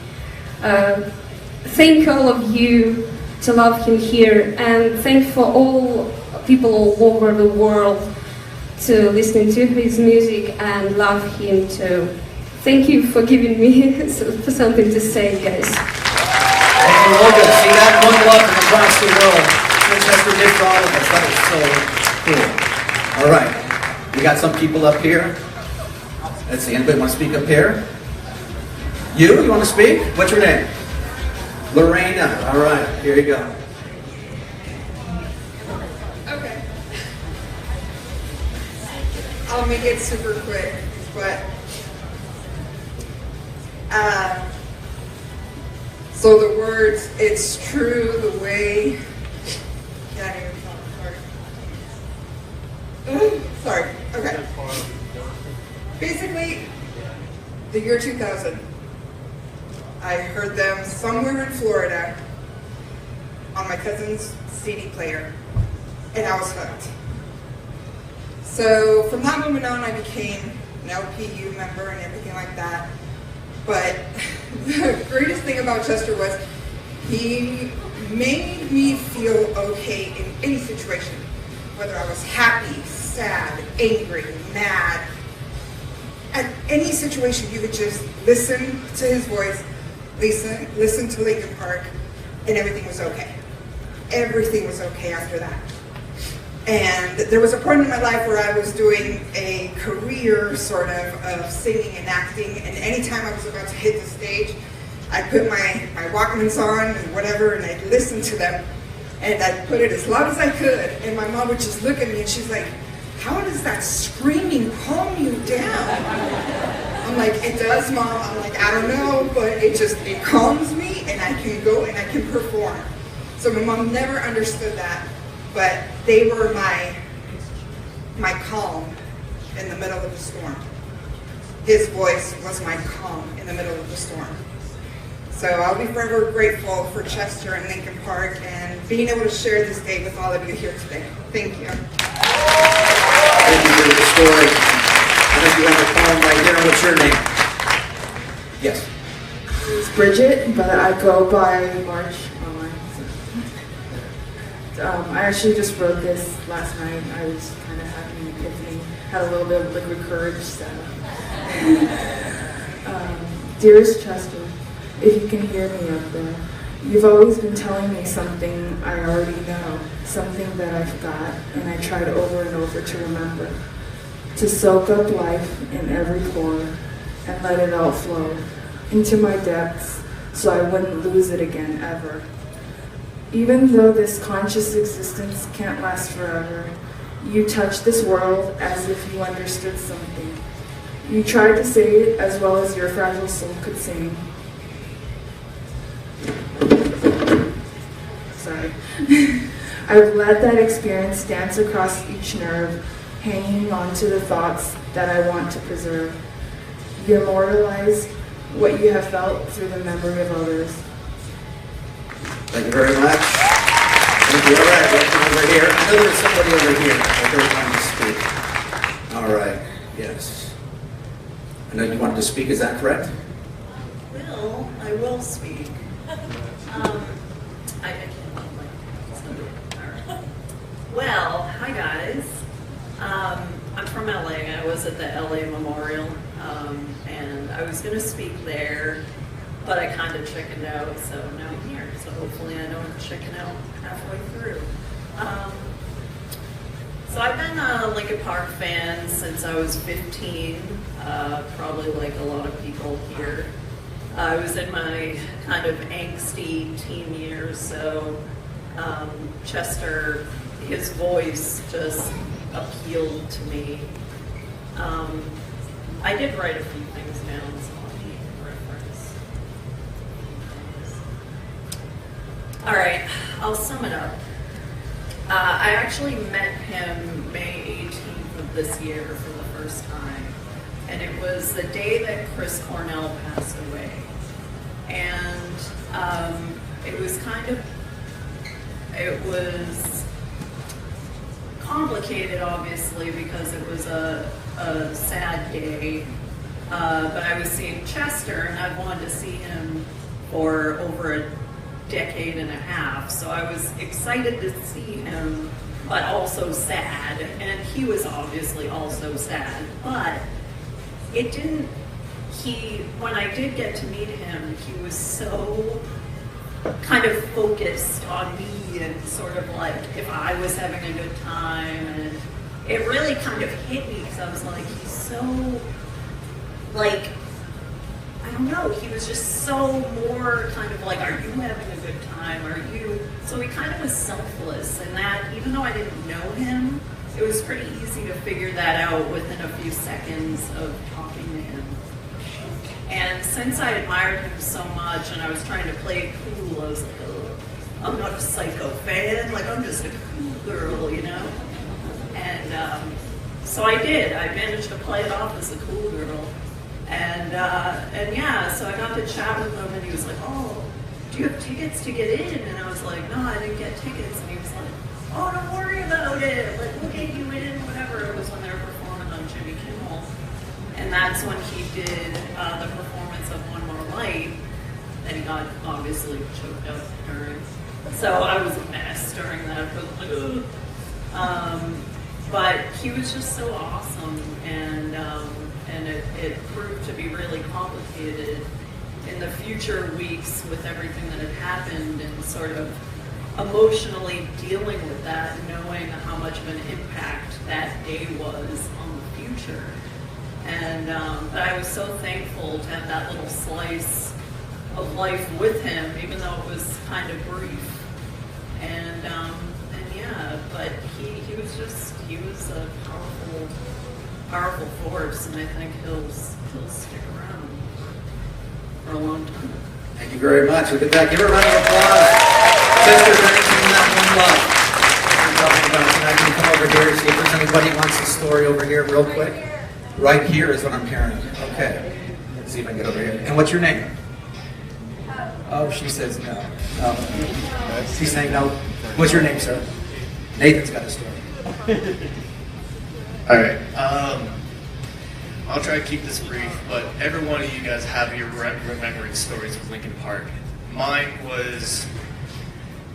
Thank all of you to love him here, and thank for all people all over the world to listen to his music and love him too. Thank you for giving me something to say, guys. Thank you, Olga. See that? One love from across the world. Winchester did for all of us. That is so cool. All right. We got some people up here. Let's see. Anybody want to speak up here? You want to speak? What's your name? Lorena. All right. Here you go. Okay. I'll make it super quick, but so the words, it's true the way, can't even talk, sorry, okay. Basically, the year 2000, I heard them somewhere in Florida on my cousin's CD player, and I was hooked. So from that moment on, I became an LPU member and everything like that. But the greatest thing about Chester was he made me feel okay in any situation, whether I was happy, sad, angry, mad. At any situation, you could just listen to his voice, listen to Linkin Park, and everything was okay. Everything was okay after that. And there was a point in my life where I was doing a career sort of singing and acting, and anytime I was about to hit the stage, I'd put my Walkmans on and whatever, and I'd listen to them, and I'd put it as loud as I could, and my mom would just look at me and she's like, how does that screaming calm you down? I'm like, it does, Mom. I'm like, I don't know, but it calms me, and I can go and I can perform. So my mom never understood that. But they were my calm in the middle of the storm. His voice was my calm in the middle of the storm. So I'll be forever grateful for Chester and Linkin Park and being able to share this day with all of you here today. Thank you. Thank you for the story. I think you have a poem right here. What's your name? Yes. It's Bridget, but I go by March online. I actually just wrote this last night. I was kind of having an epiphany, had a little bit of liquid courage, so. Dearest Chester, if you can hear me up there, you've always been telling me something I already know, something that I forgot, and I tried over and over to remember, to soak up life in every pore and let it all flow into my depths so I wouldn't lose it again, ever. Even though this conscious existence can't last forever, you touch this world as if you understood something. You tried to say it as well as your fragile soul could sing. Sorry. I've let that experience dance across each nerve, hanging on to the thoughts that I want to preserve. You immortalize what you have felt through the memory of others. Thank you very much. Thank you. All right, welcome over here. I know there's somebody over here. They're trying to speak. All right, yes. I know you wanted to speak, is that correct? Well, I will speak. I can't Well, hi guys. I'm from LA. I was at the LA Memorial, and I was going to speak there, but I kind of chickened out, so now I'm here. So hopefully I don't chicken out halfway through. So I've been a Linkin Park fan since I was 15, probably like a lot of people here. I was in my kind of angsty teen years, so Chester, his voice just appealed to me. I did write a few things down, so I'll need reference. All right, I'll sum it up. I actually met him May 18th of this year for the first time, and it was the day that Chris Cornell passed away. And it was complicated, obviously, because it was a sad day. But I was seeing Chester, and I've wanted to see him for over a decade and a half, so I was excited to see him, but also sad, and he was obviously also sad, but when I did get to meet him, he was so kind of focused on me and sort of like if I was having a good time, and it really kind of hit me because I was like, he's so, like, I don't know, he was just so more kind of like, are you having a good time? So he kind of was selfless, and that, even though I didn't know him, it was pretty easy to figure that out within a few seconds of talking to him. And since I admired him so much and I was trying to play it cool, I was like, oh, I'm not a Psycho fan, like I'm just a cool girl, you know? And so I did. I managed to play it off as a cool girl. And yeah, so I got to chat with him, and he was like, oh, do you have tickets to get in? And I was like, no, I didn't get tickets. And he was like, oh, don't worry about it. Like, we'll get you in, whatever. It was when they were performing on Jimmy Kimmel. And that's when he did the performance of One More Light. And he got, obviously, choked up during. So I was a mess during that. I was like, ugh. But he was just so awesome, and it proved to be really complicated in the future weeks with everything that had happened, and sort of emotionally dealing with that, knowing how much of an impact that day was on the future. And but I was so thankful to have that little slice of life with him, even though it was kind of brief. And yeah, but he was a powerful force, and I think he'll stick around for a long time. Thank you very much. Look at that. Give her a round of applause. Chester Bennington, that one love. I can come over here and see if there's anybody who wants a story over here real quick. Right here is what I'm carrying. Okay. Let's see if I can get over here. And what's your name? Oh, she says no. No. She's saying no. What's your name, sir? Nathan's got a story. All right. I'll try to keep this brief, but every one of you guys have your remembering stories with Linkin Park. Mine was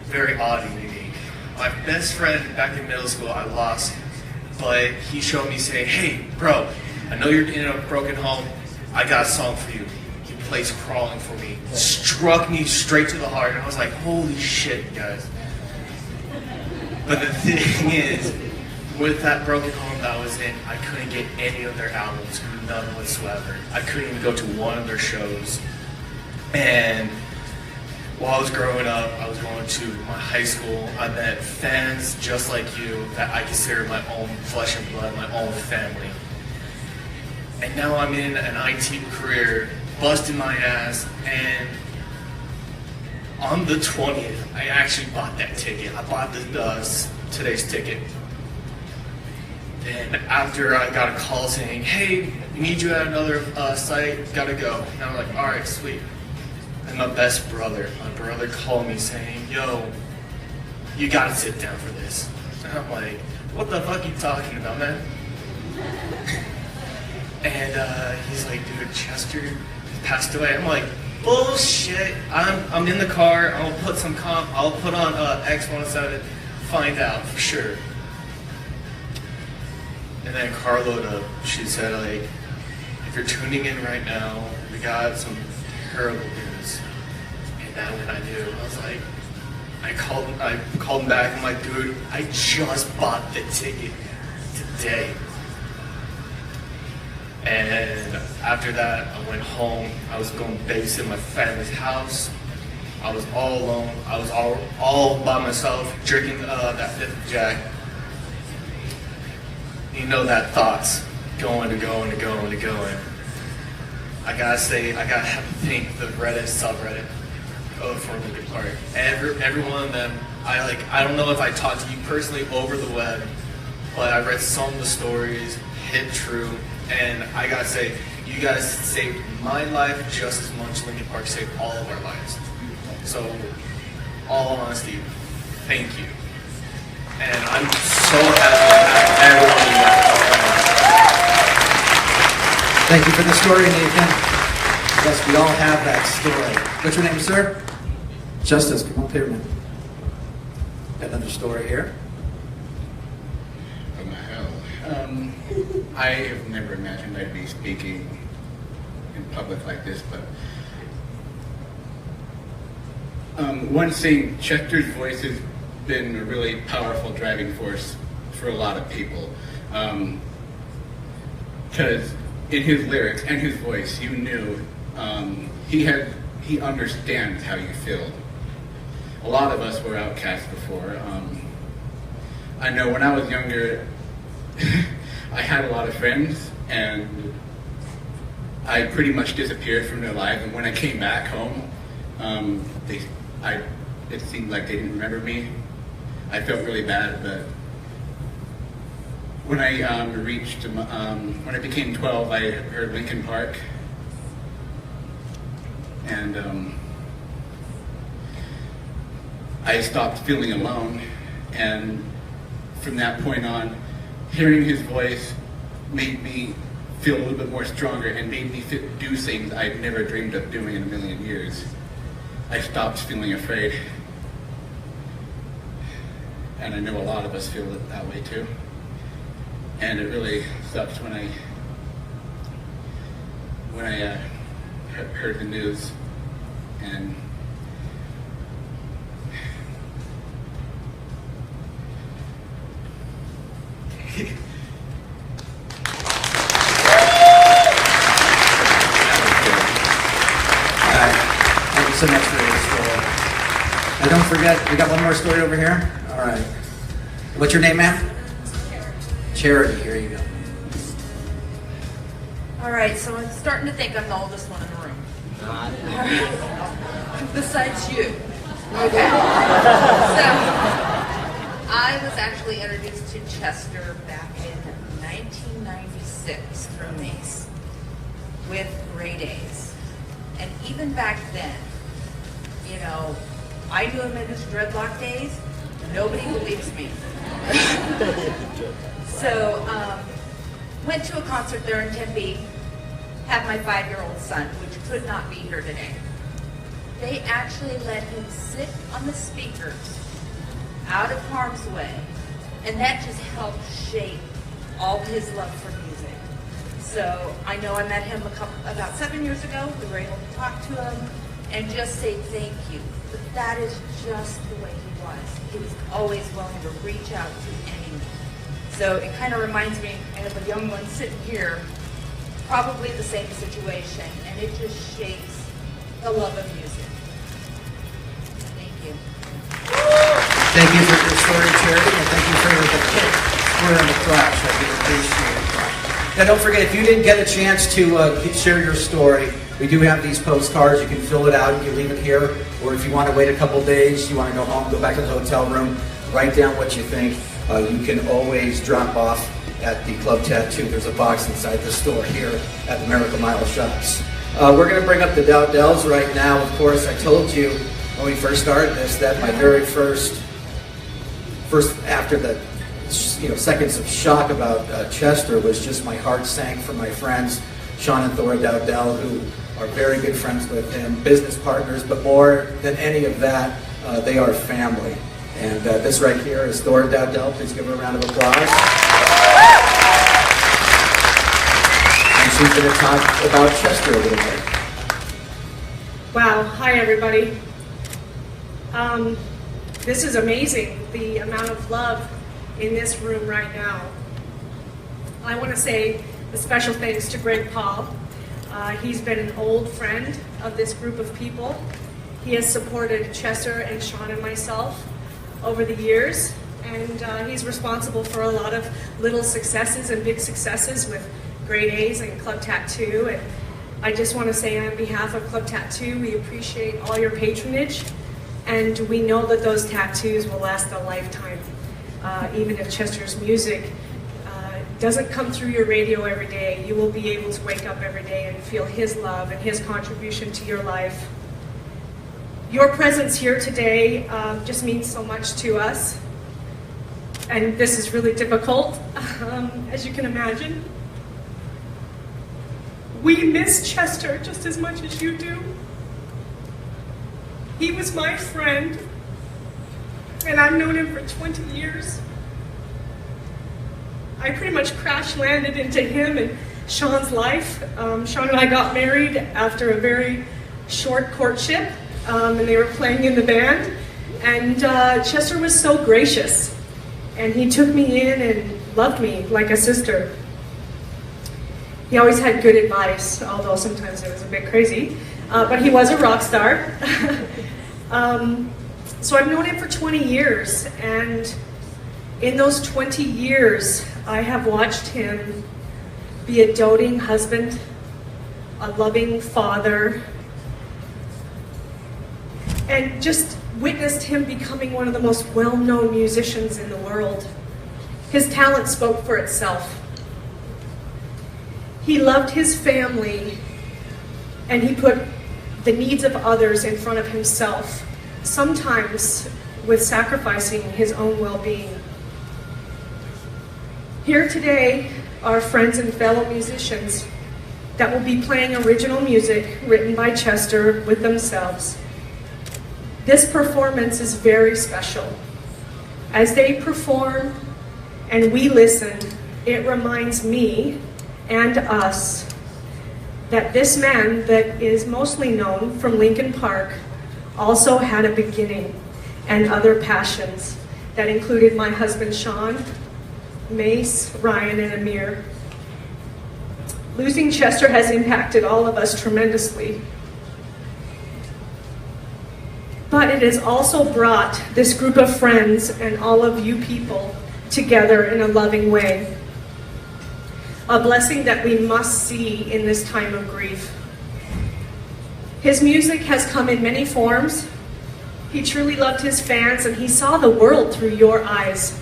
very odd and unique. My best friend back in middle school, I lost, but he showed me saying, hey, bro, I know you're in a broken home. I got a song for you. He plays Crawling for me. Struck me straight to the heart, and I was like, holy shit, guys. But the thing is, with that broken home that I was in, I couldn't get any of their albums, none whatsoever. I couldn't even go to one of their shows. And while I was growing up, I was going to my high school. I met fans just like you that I consider my own flesh and blood, my own family. And now I'm in an IT career, busting my ass, and on the 20th, I actually bought that ticket. I bought today's ticket. And after I got a call saying, hey, we need you at another site, gotta go. And I'm like, all right, sweet. And my brother called me saying, yo, you gotta sit down for this. And I'm like, what the fuck are you talking about, man? And he's like, dude, Chester passed away. I'm like, bullshit. I'm in the car. I'll put on X107, find out for sure. And then Carlota, she said, like, if you're tuning in right now, we got some terrible news. And that when I knew, I was like, I called him back. I'm like, dude, I just bought the ticket today. And after that, I went home. I was going to babysit my family's house. I was all alone. I was all by myself, drinking that fifth Jack. You know that thoughts going. I gotta say, I gotta have to thank the Reddit subreddit for Linkin Park. Every one of them, I don't know if I talked to you personally over the web, but I read some of the stories, hit true, and I gotta say, you guys saved my life just as much as Linkin Park saved all of our lives. So, all honesty, thank you. And I'm so happy to have everyone you guys. Thank you for the story, Nathan. Yes, we all have that story. What's your name, sir? Justice, come up here, man. Got another story here. What the hell? I have never imagined I'd be speaking in public like this, but one thing, Chester's voice has been a really powerful driving force for a lot of people. Because in his lyrics and his voice, you knew he understands how you feel. A lot of us were outcasts before. I know when I was younger, I had a lot of friends, and I pretty much disappeared from their lives. And when I came back home, it seemed like they didn't remember me. I felt really bad, but when I when I became 12, I heard Linkin Park, and I stopped feeling alone. And from that point on, hearing his voice made me feel a little bit more stronger and made me do things I'd never dreamed of doing in a million years. I stopped feeling afraid. And I know a lot of us feel it that way too. And it really sucks when I heard the news, and Thank you so much for your story. And don't forget, we got one more story over here. All right. What's your name, ma'am? Charity. Here you go. All right, so I'm starting to think I'm the oldest one in the room. Besides you. Okay. So, I was actually introduced to Chester back in 1996 through Mace with Grey Daze. And even back then, you know, I knew him in his dreadlock days. Nobody believes me. So, went to a concert there in Tempe, had my 5-year-old son, which could not be here today. They actually let him sit on the speakers out of harm's way, and that just helped shape all his love for music. So I know I met him about 7 years ago. We were able to talk to him and just say thank you. But that is just the way he was. He was always willing to reach out to anyone. So it kind of reminds me, I have a young one sitting here, probably the same situation, and it just shapes the love of music. Thank you. Thank you for your story, Charity, and thank you for the kick. We're in the crotch. I do appreciate it. Now, don't forget, if you didn't get a chance to share your story, we do have these postcards. You can fill it out. You can leave it here. Or if you want to wait a couple days, you want to go home, go back to the hotel room, write down what you think. You can always drop off at the Club Tattoo. There's a box inside the store here at the Miracle Mile Shops. We're going to bring up the Dowdells right now. Of course, I told you when we first started this that my very first after the seconds of shock about Chester was just my heart sank for my friends Sean and Thora Dowdell, who are very good friends with him, business partners, but more than any of that, they are family. And this right here is Thora Dowdell. Please give her a round of applause. And she's going to talk about Chester a little bit. Wow. Hi, everybody. This is amazing, the amount of love in this room right now. I want to say a special thanks to Greg Paul. He's been an old friend of this group of people. He has supported Chester and Sean and myself over the years, and he's responsible for a lot of little successes and big successes with Grey Daze and Club Tattoo, and I just want to say on behalf of Club Tattoo, we appreciate all your patronage, and we know that those tattoos will last a lifetime. Even if Chester's music doesn't come through your radio every day, you will be able to wake up every day and feel his love and his contribution to your life. Your presence here today just means so much to us, and this is really difficult, as you can imagine. We miss Chester just as much as you do. He was my friend, and I've known him for 20 years. I pretty much crash landed into him and Sean's life. Sean and I got married after a very short courtship, and they were playing in the band. And Chester was so gracious, and he took me in and loved me like a sister. He always had good advice, although sometimes it was a bit crazy, but he was a rock star. So I've known him for 20 years, and in those 20 years, I have watched him be a doting husband, a loving father, and just witnessed him becoming one of the most well-known musicians in the world. His talent spoke for itself. He loved his family, and he put the needs of others in front of himself, sometimes with sacrificing his own well-being. Here today are friends and fellow musicians that will be playing original music written by Chester with themselves. This performance is very special. As they perform and we listen, it reminds me and us that this man that is mostly known from Linkin Park also had a beginning and other passions that included my husband Sean, Mace, Ryan, and Amir. Losing Chester has impacted all of us tremendously. But it has also brought this group of friends and all of you people together in a loving way. A blessing that we must see in this time of grief. His music has come in many forms. He truly loved his fans, and he saw the world through your eyes.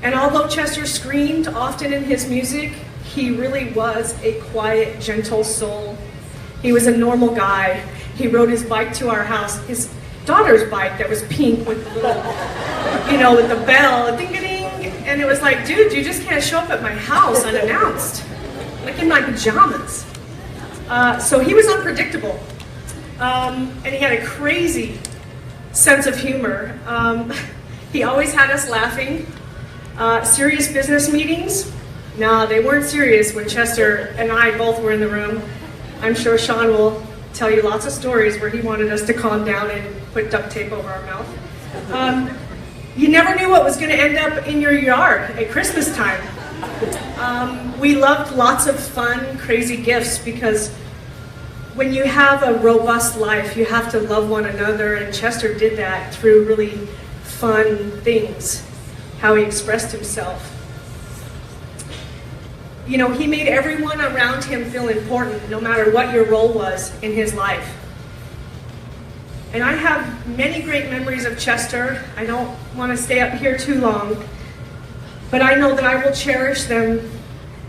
And although Chester screamed often in his music, he really was a quiet, gentle soul. He was a normal guy. He rode his bike to our house, his daughter's bike that was pink with the little, with the bell, ding-a-ding. And it was like, dude, you just can't show up at my house unannounced, like in my pajamas. So he was unpredictable. And he had a crazy sense of humor. He always had us laughing. Serious business meetings? No, they weren't serious when Chester and I both were in the room. I'm sure Sean will tell you lots of stories where he wanted us to calm down and put duct tape over our mouth. You never knew what was going to end up in your yard at Christmas time. We loved lots of fun, crazy gifts, because when you have a robust life, you have to love one another, and Chester did that through really fun things, how he expressed himself. He made everyone around him feel important, no matter what your role was in his life. And I have many great memories of Chester. I don't want to stay up here too long, but I know that I will cherish them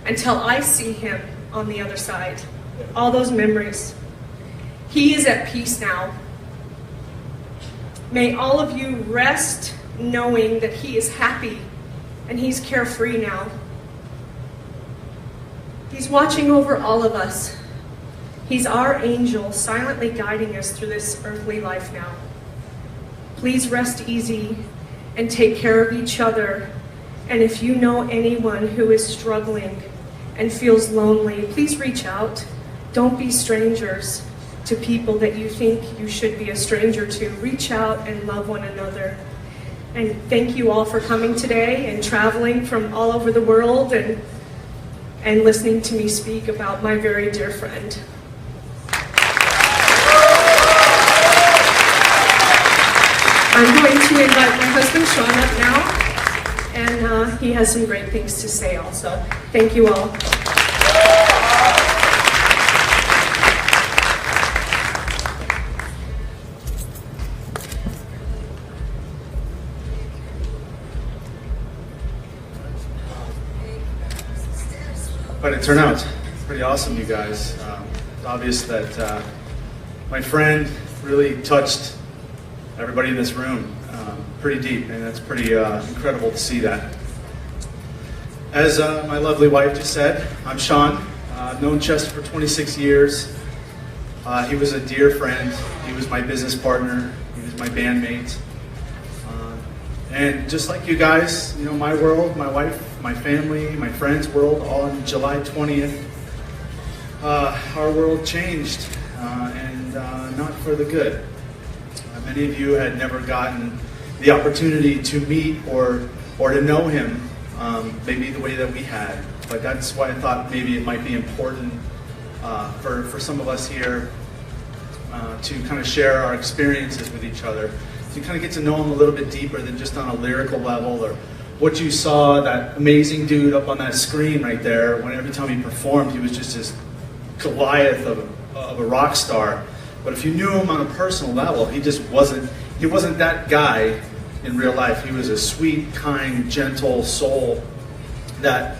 until I see him on the other side. All those memories. He is at peace now. May all of you rest knowing that he is happy and he's carefree now. He's watching over all of us. He's our angel, silently guiding us through this earthly life now. Please rest easy and take care of each other. And if you know anyone who is struggling and feels lonely, please reach out. Don't be strangers to people that you think you should be a stranger to. Reach out and love one another. And thank you all for coming today and traveling from all over the world and listening to me speak about my very dear friend. I'm going to invite my husband Sean up now, and he has some great things to say also. Thank you all. quite a turnout. Pretty awesome, you guys. It's obvious that my friend really touched everybody in this room pretty deep, and that's pretty incredible to see that. As my lovely wife just said, I'm Sean. I've known Chester for 26 years. He was a dear friend. He was my business partner. He was my bandmate. And just like you guys, you know, my world, my wife, my family, my friends' world, all on July 20th, our world changed, and not for the good. Many of you had never gotten the opportunity to meet or to know him maybe the way that we had. But that's why I thought maybe it might be important for some of us here to kind of share our experiences with each other, to kind of get to know him a little bit deeper than just on a lyrical level, or what you saw, that amazing dude up on that screen right there, when every time he performed, he was just this Goliath of a rock star. But if you knew him on a personal level, he wasn't that guy in real life. He was a sweet, kind, gentle soul that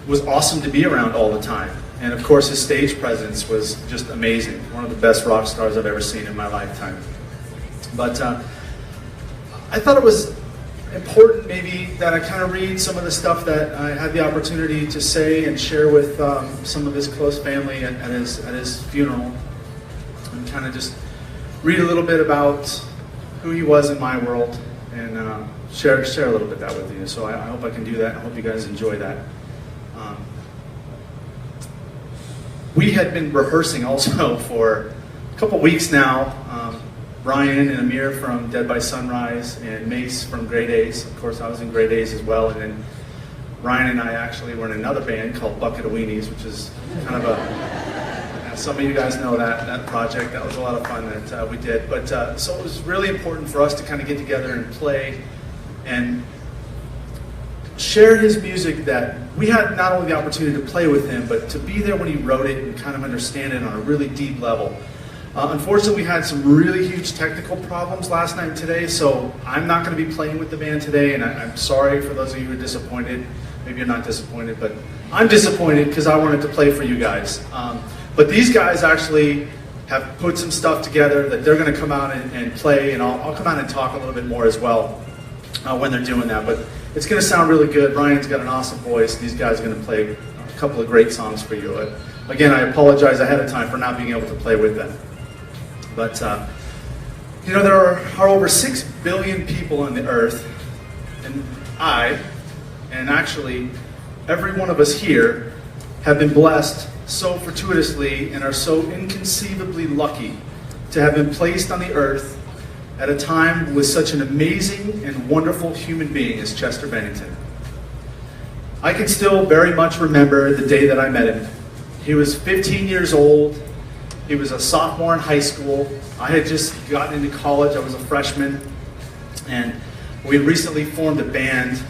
was awesome to be around all the time. And of course, his stage presence was just amazing. One of the best rock stars I've ever seen in my lifetime. But I thought it was important maybe that I kind of read some of the stuff that I had the opportunity to say and share with some of his close family at his funeral. And kind of just read a little bit about who he was in my world, and share a little bit that with you. So I hope I can do that. I hope you guys enjoy that. We had been rehearsing also for a couple weeks now. Brian and Amir from Dead by Sunrise, and Mace from Grey Daze. Of course, I was in Grey Daze as well. And then Ryan and I actually were in another band called Bucket of Weenies, which is kind of some of you guys know that project. That was a lot of fun that we did. But so it was really important for us to kind of get together and play and share his music, that we had not only the opportunity to play with him, but to be there when he wrote it and kind of understand it on a really deep level. Unfortunately, we had some really huge technical problems last night and today, so I'm not going to be playing with the band today, and I'm sorry for those of you who are disappointed. Maybe you're not disappointed, but I'm disappointed because I wanted to play for you guys. But these guys actually have put some stuff together that they're going to come out and play, and I'll come out and talk a little bit more as well when they're doing that. But it's going to sound really good. Ryan's got an awesome voice. These guys are going to play a couple of great songs for you. Again, I apologize ahead of time for not being able to play with them. But, you know, there are over 6 billion people on the earth, and actually every one of us here have been blessed so fortuitously and are so inconceivably lucky to have been placed on the earth at a time with such an amazing and wonderful human being as Chester Bennington. I can still very much remember the day that I met him. He was 15 years old. He was a sophomore in high school. I had just gotten into college. I was a freshman. And we had recently formed a band,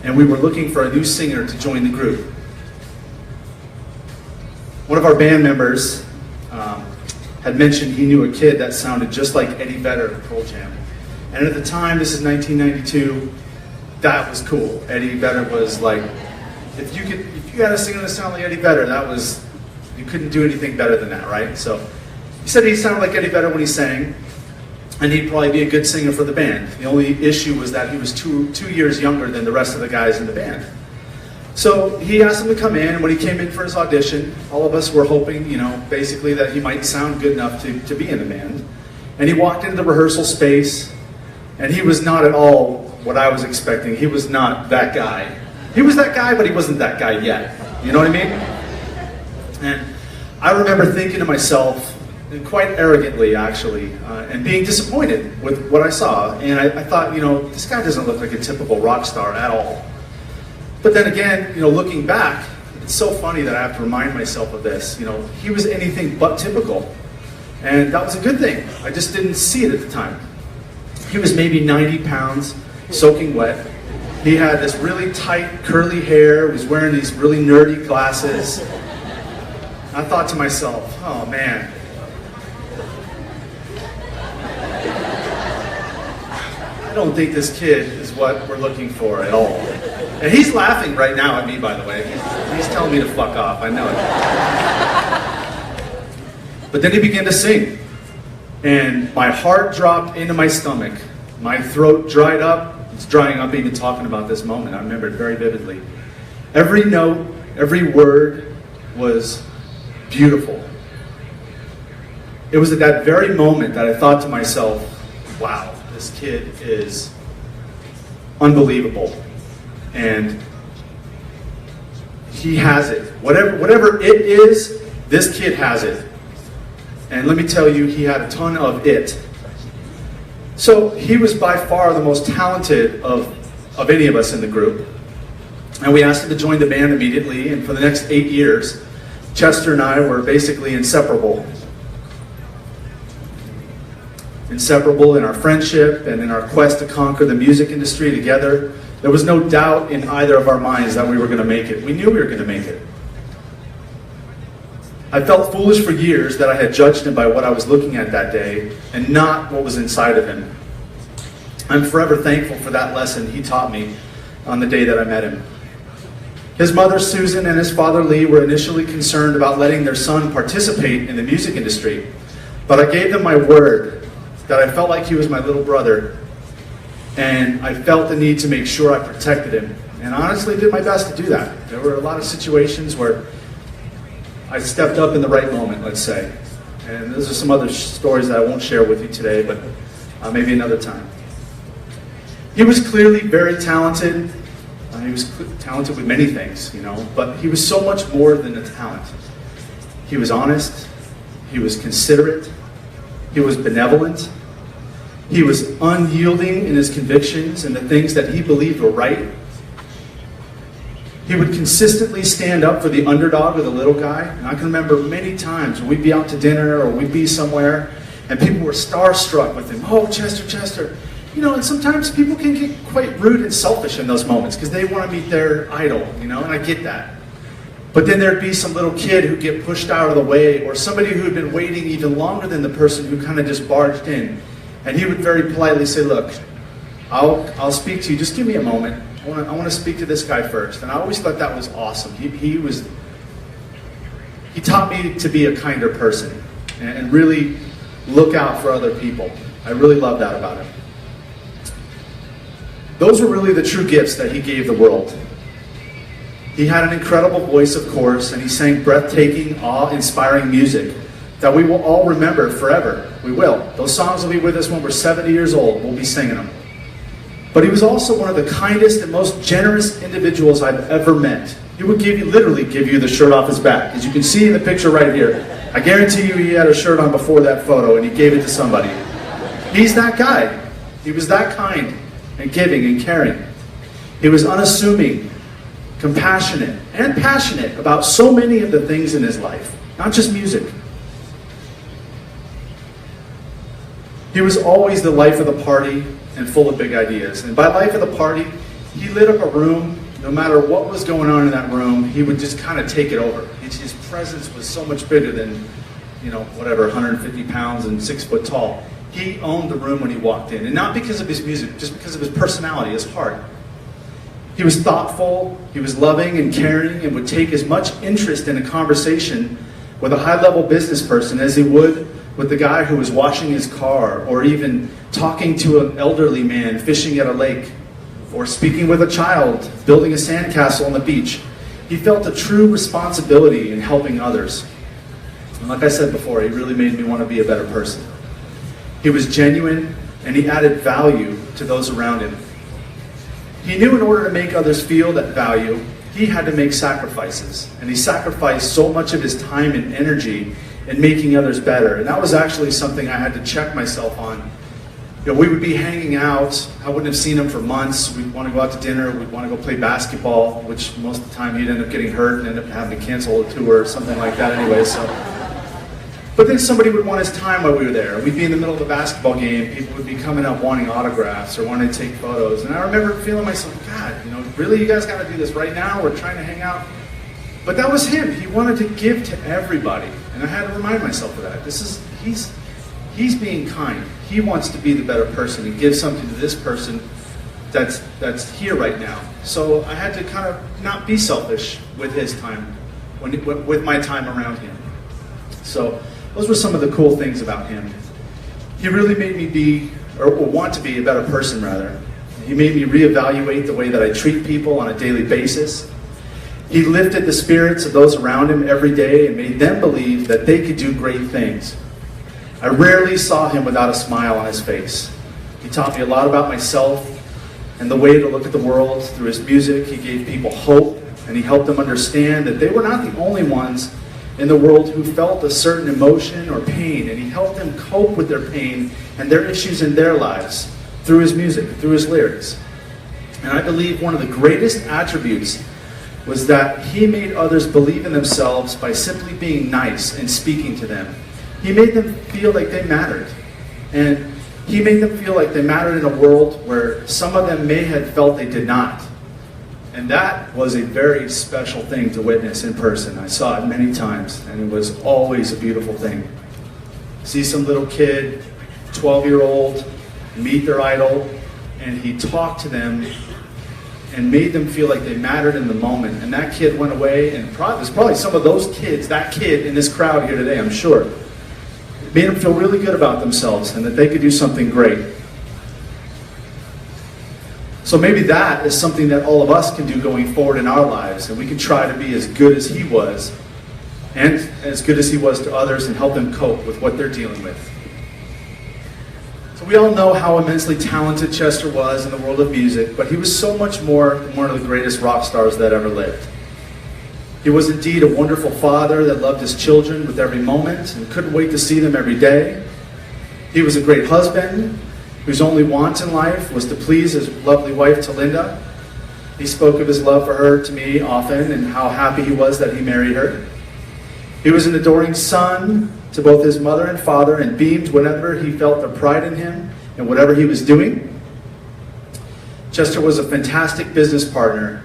and we were looking for a new singer to join the group. One of our band members had mentioned he knew a kid that sounded just like Eddie Vedder of Pearl Jam. And at the time, this is 1992, that was cool. Eddie Vedder was like, if you had a singer that sounded like Eddie Vedder, you couldn't do anything better than that, right? So he said he sounded like Eddie Vedder when he sang, and he'd probably be a good singer for the band. The only issue was that he was two years younger than the rest of the guys in the band. So he asked him to come in, and when he came in for his audition, all of us were hoping, you know, basically that he might sound good enough to be in the band. And he walked into the rehearsal space, and he was not at all what I was expecting. He was not that guy. He was that guy, but he wasn't that guy yet. You know what I mean? And I remember thinking to myself, and quite arrogantly actually, and being disappointed with what I saw. And I thought, you know, this guy doesn't look like a typical rock star at all. But then again, you know, looking back, it's so funny that I have to remind myself of this. You know, he was anything but typical. And that was a good thing. I just didn't see it at the time. He was maybe 90 pounds, soaking wet. He had this really tight, curly hair. He was wearing these really nerdy glasses. I thought to myself, oh man. I don't think this kid is what we're looking for at all. And he's laughing right now at me, by the way. He's telling me to fuck off, I know it. But then he began to sing. And my heart dropped into my stomach. My throat dried up. It's drying up even talking about this moment. I remember it very vividly. Every note, every word was beautiful. It was at that very moment that I thought to myself, wow, this kid is unbelievable. And he has it. Whatever it is, this kid has it. And let me tell you, he had a ton of it. So he was by far the most talented of any of us in the group. And we asked him to join the band immediately, and for the next 8 years, Chester and I were basically inseparable. Inseparable in our friendship and in our quest to conquer the music industry together. There was no doubt in either of our minds that we were going to make it. We knew we were going to make it. I felt foolish for years that I had judged him by what I was looking at that day and not what was inside of him. I'm forever thankful for that lesson he taught me on the day that I met him. His mother, Susan, and his father, Lee, were initially concerned about letting their son participate in the music industry, but I gave them my word that I felt like he was my little brother, and I felt the need to make sure I protected him, and honestly did my best to do that. There were a lot of situations where I stepped up in the right moment, let's say. And those are some other stories that I won't share with you today, but maybe another time. He was clearly very talented. He was talented with many things, you know, but he was so much more than a talent. He was honest. He was considerate. He was benevolent. He was unyielding in his convictions and the things that he believed were right. He would consistently stand up for the underdog or the little guy. And I can remember many times when we'd be out to dinner or we'd be somewhere and people were starstruck with him. Oh, Chester, Chester. You know, and sometimes people can get quite rude and selfish in those moments because they want to meet their idol, you know, and I get that. But then there'd be some little kid who'd get pushed out of the way or somebody who had been waiting even longer than the person who kind of just barged in. And he would very politely say, look, I'll speak to you. Just give me a moment. I want to speak to this guy first. And I always thought that was awesome. He taught me to be a kinder person and really look out for other people. I really love that about him. Those were really the true gifts that he gave the world. He had an incredible voice, of course, and he sang breathtaking, awe-inspiring music that we will all remember forever. We will. Those songs will be with us when we're 70 years old. We'll be singing them. But he was also one of the kindest and most generous individuals I've ever met. He would literally give you the shirt off his back. As you can see in the picture right here, I guarantee you he had a shirt on before that photo and he gave it to somebody. He's that guy. He was that kind and giving and caring. He was unassuming, compassionate, and passionate about so many of the things in his life, not just music. He was always the life of the party and full of big ideas. And by life of the party, he lit up a room. No matter what was going on in that room, he would just kind of take it over. His presence was so much bigger than, you know, whatever, 150 pounds and 6 foot tall. He owned the room when he walked in. And not because of his music, just because of his personality, his heart. He was thoughtful, he was loving and caring, and would take as much interest in a conversation with a high-level business person as he would with the guy who was washing his car, or even talking to an elderly man fishing at a lake, or speaking with a child building a sandcastle on the beach. He felt a true responsibility in helping others. And like I said before, he really made me want to be a better person. He was genuine, and he added value to those around him. He knew in order to make others feel that value, he had to make sacrifices. And he sacrificed so much of his time and energy in making others better. And that was actually something I had to check myself on. You know, we would be hanging out. I wouldn't have seen him for months. We'd want to go out to dinner. We'd want to go play basketball, which most of the time he'd end up getting hurt and end up having to cancel a tour or something like that anyway. So, but then somebody would want his time while we were there. We'd be in the middle of a basketball game. People would be coming up wanting autographs or wanting to take photos. And I remember feeling myself, God, you know, really, you guys got to do this right now? We're trying to hang out. But that was him. He wanted to give to everybody. And I had to remind myself of that. he's being kind. He wants to be the better person and give something to this person that's here right now. So I had to kind of not be selfish with his time, with my time around him. So those were some of the cool things about him. He really made me be, or want to be a better person rather. He made me reevaluate the way that I treat people on a daily basis. He lifted the spirits of those around him every day and made them believe that they could do great things. I rarely saw him without a smile on his face. He taught me a lot about myself and the way to look at the world. Through his music, he gave people hope, and he helped them understand that they were not the only ones in the world who felt a certain emotion or pain, and he helped them cope with their pain and their issues in their lives through his music, through his lyrics. And I believe one of the greatest attributes was that he made others believe in themselves by simply being nice and speaking to them. He made them feel like they mattered. And he made them feel like they mattered in a world where some of them may have felt they did not. And that was a very special thing to witness in person. I saw it many times, and it was always a beautiful thing. See some little kid, 12-year-old, meet their idol, and he talked to them and made them feel like they mattered in the moment. And that kid went away, and there's probably some of those kids, that kid in this crowd here today, I'm sure, made them feel really good about themselves and that they could do something great. So maybe that is something that all of us can do going forward in our lives, and we can try to be as good as he was, and as good as he was to others, and help them cope with what they're dealing with. So we all know how immensely talented Chester was in the world of music, but he was so much more than one of the greatest rock stars that ever lived. He was indeed a wonderful father that loved his children with every moment and couldn't wait to see them every day. He was a great husband whose only want in life was to please his lovely wife, Talinda. He spoke of his love for her to me often and how happy he was that he married her. He was an adoring son to both his mother and father and beamed whenever he felt their pride in him and whatever he was doing. Chester was a fantastic business partner.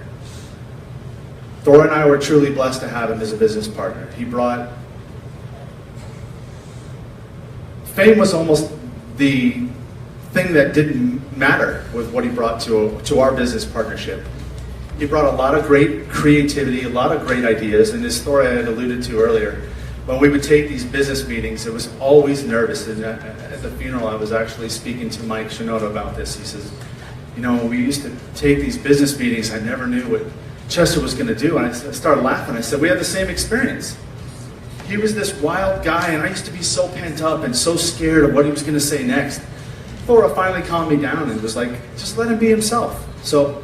Thor and I were truly blessed to have him as a business partner. He brought... Fame was almost the thing that didn't matter with what he brought to our business partnership. He brought a lot of great creativity, a lot of great ideas, and this story I had alluded to earlier. When we would take these business meetings, it was always nervous. And at the funeral, I was actually speaking to Mike Shinoda about this. He says, you know, we used to take these business meetings, I never knew what Chester was going to do. And I started laughing. I said, we had the same experience. He was this wild guy, and I used to be so pent up and so scared of what he was going to say next. Thora finally calmed me down and was like, just let him be himself. So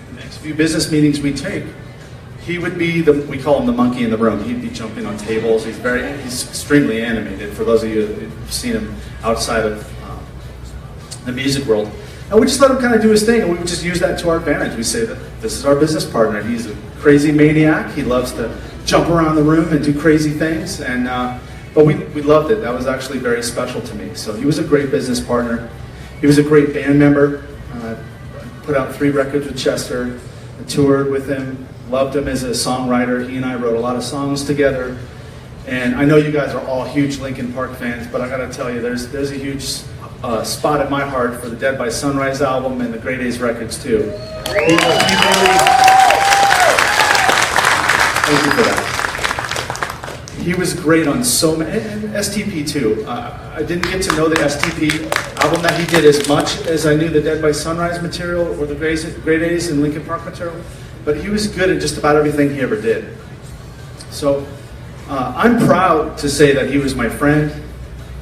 the next few business meetings we take, he would be we call him the monkey in the room. He'd be jumping on tables. He's extremely animated, for those of you who've seen him outside of the music world. And we just let him kind of do his thing, and we would just use that to our advantage. We say that this is our business partner. He's a crazy maniac. He loves to jump around the room and do crazy things. And but we loved it. That was actually very special to me. So he was a great business partner. He was a great band member. Put out 3 records with Chester. I toured with him. Loved him as a songwriter. He and I wrote a lot of songs together. And I know you guys are all huge Linkin Park fans, but I got to tell you, there's a huge spot in my heart for the Dead by Sunrise album and the Grey Daze records too. Thank you for that. He was great on so many, and STP too. I didn't get to know the STP album that he did as much as I knew the Dead by Sunrise material or the Grey Daze and Linkin Park material, but he was good at just about everything he ever did. So I'm proud to say that he was my friend.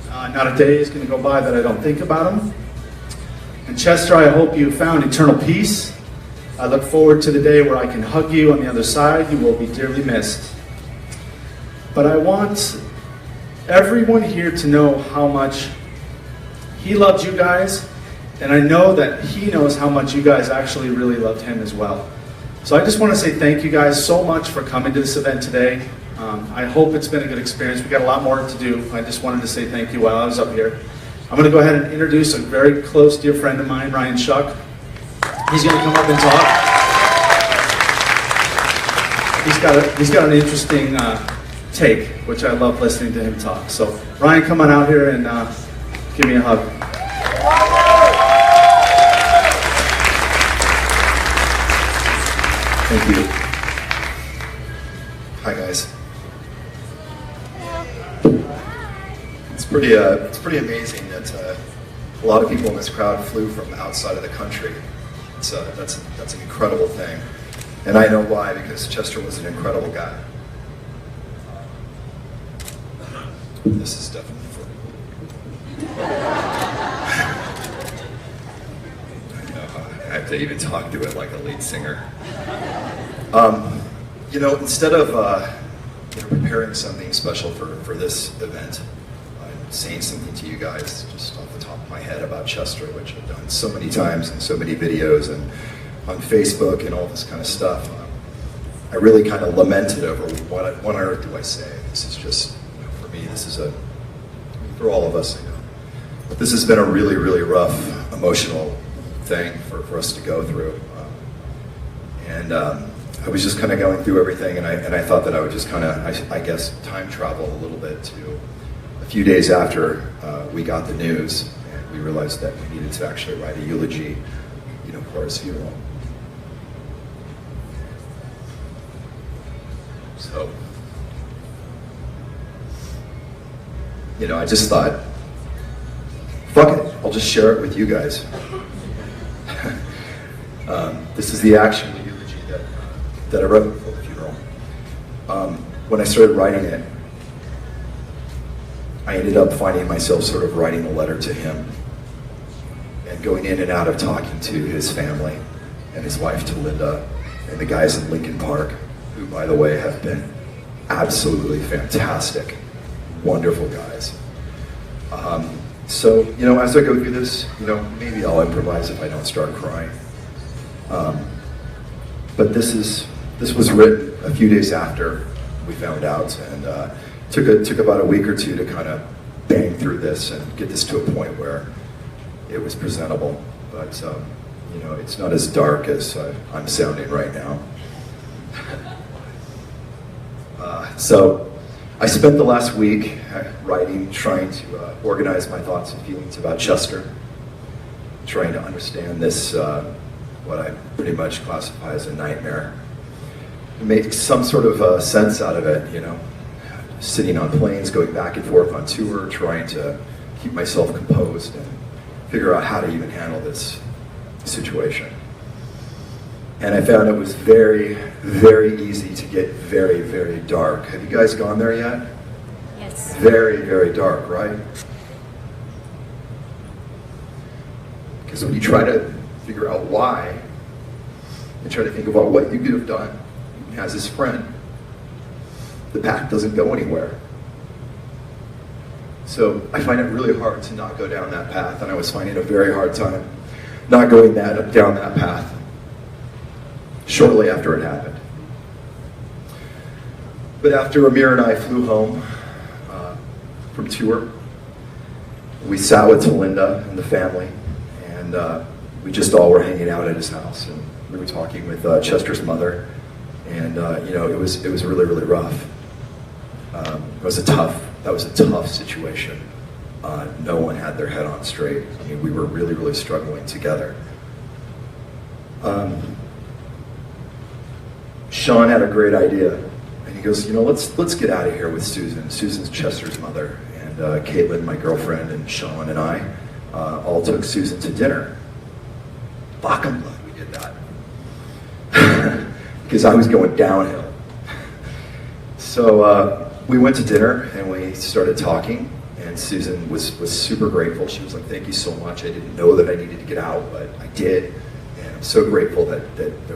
Not a day is going to go by that I don't think about him. And Chester, I hope you found eternal peace. I look forward to the day where I can hug you on the other side. You will be dearly missed. But I want everyone here to know how much he loved you guys, and I know that he knows how much you guys actually really loved him as well. So I just want to say thank you guys so much for coming to this event today. I hope it's been a good experience. We got a lot more to do. I just wanted to say thank you while I was up here. I'm going to go ahead and introduce a very close dear friend of mine, Ryan Shuck. He's going to come up and talk. He's got an interesting take, which I love listening to him talk. So Ryan, come on out here and Give me a hug. Thank you. Hi guys. It's pretty amazing that a lot of people in this crowd flew from outside of the country. That's an incredible thing, and I know why, because Chester was an incredible guy. This is definitely for I have to even talk to it like a lead singer. You know, instead of preparing something special for this event, I'm saying something to you guys just off the top of my head about Chester, which I've done so many times in so many videos and on Facebook and all this kind of stuff. I really kind of lamented over what on earth do I say. This is just, you know, for me, this is for all of us, you know. But this has been a really, really rough, emotional thing for us to go through. I was just kind of going through everything, and I thought that I would just kind of, I guess, time travel a little bit to a few days after we got the news, and we realized that we needed to actually write a eulogy, you know, for his funeral. So, you know, I just thought, fuck it, I'll just share it with you guys. This is the actual eulogy that I wrote for the funeral. When I started writing it, I ended up finding myself sort of writing a letter to him and going in and out of talking to his family and his wife, to Linda, and the guys in Lincoln Park, who, by the way, have been absolutely fantastic, wonderful guys. So, you know, as I go through this, you know, maybe I'll improvise if I don't start crying. But this was written a few days after we found out, and took about a week or two to kind of bang through this and get this to a point where it was presentable. But you know, it's not as dark as I'm sounding right now. So I spent the last week writing, trying to organize my thoughts and feelings about Chester, trying to understand this, what I pretty much classify as a nightmare, and make some sort of sense out of it, you know. Sitting on planes, going back and forth on tour, trying to keep myself composed and figure out how to even handle this situation. And I found it was very, very easy to get very, very dark. Have you guys gone there yet? Yes. Very, very dark, right? Because when you try to figure out why, and try to think about what you could have done as his friend, the path doesn't go anywhere. So I find it really hard to not go down that path, and I was finding a very hard time not going down that path shortly after it happened. But after Amir and I flew home from tour, we sat with Linda and the family, and we just all were hanging out at his house, and we were talking with Chester's mother, and you know, it was really, really rough. That was a tough situation. No one had their head on straight. I mean, we were really, really struggling together. Sean had a great idea, and he goes, you know, let's get out of here with Susan. Susan's Chester's mother, and Caitlin, my girlfriend, and Sean and I all took Susan to dinner. Fuck, I'm glad we did that, because I was going downhill. So we went to dinner and we started talking, and Susan was super grateful. She was like, thank you so much. I didn't know that I needed to get out, but I did. And I'm so grateful that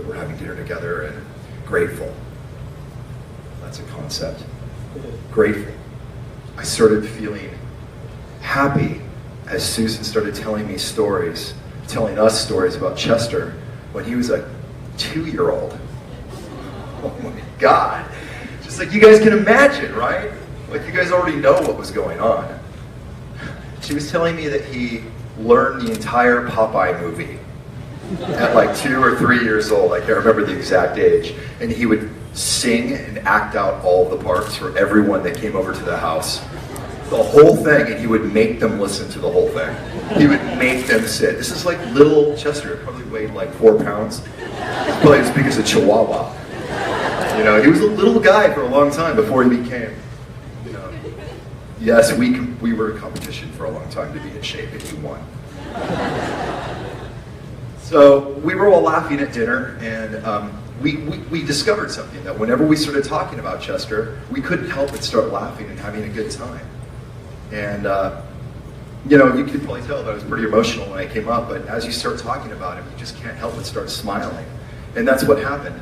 we're having dinner together, and grateful. That's a concept. Grateful. I started feeling happy as Susan started telling me stories, telling us stories about Chester when he was a 2-year-old. Oh my God. Just like you guys can imagine, right? Like you guys already know what was going on. She was telling me that he learned the entire Popeye movie at like 2 or 3 years old. I can't remember the exact age. And he would sing and act out all the parts for everyone that came over to the house. the whole thing, and he would make them listen to the whole thing. He would make them sit. This is like little Chester, probably weighed like 4 pounds. Probably as big as a chihuahua. You know, he was a little guy for a long time before he became, you know. Yes, we were in competition for a long time to be in shape, and he won. So we were all laughing at dinner, and we discovered something, that whenever we started talking about Chester, we couldn't help but start laughing and having a good time. And you know, you could probably tell that I was pretty emotional when I came up, but as you start talking about him, you just can't help but start smiling. And that's what happened.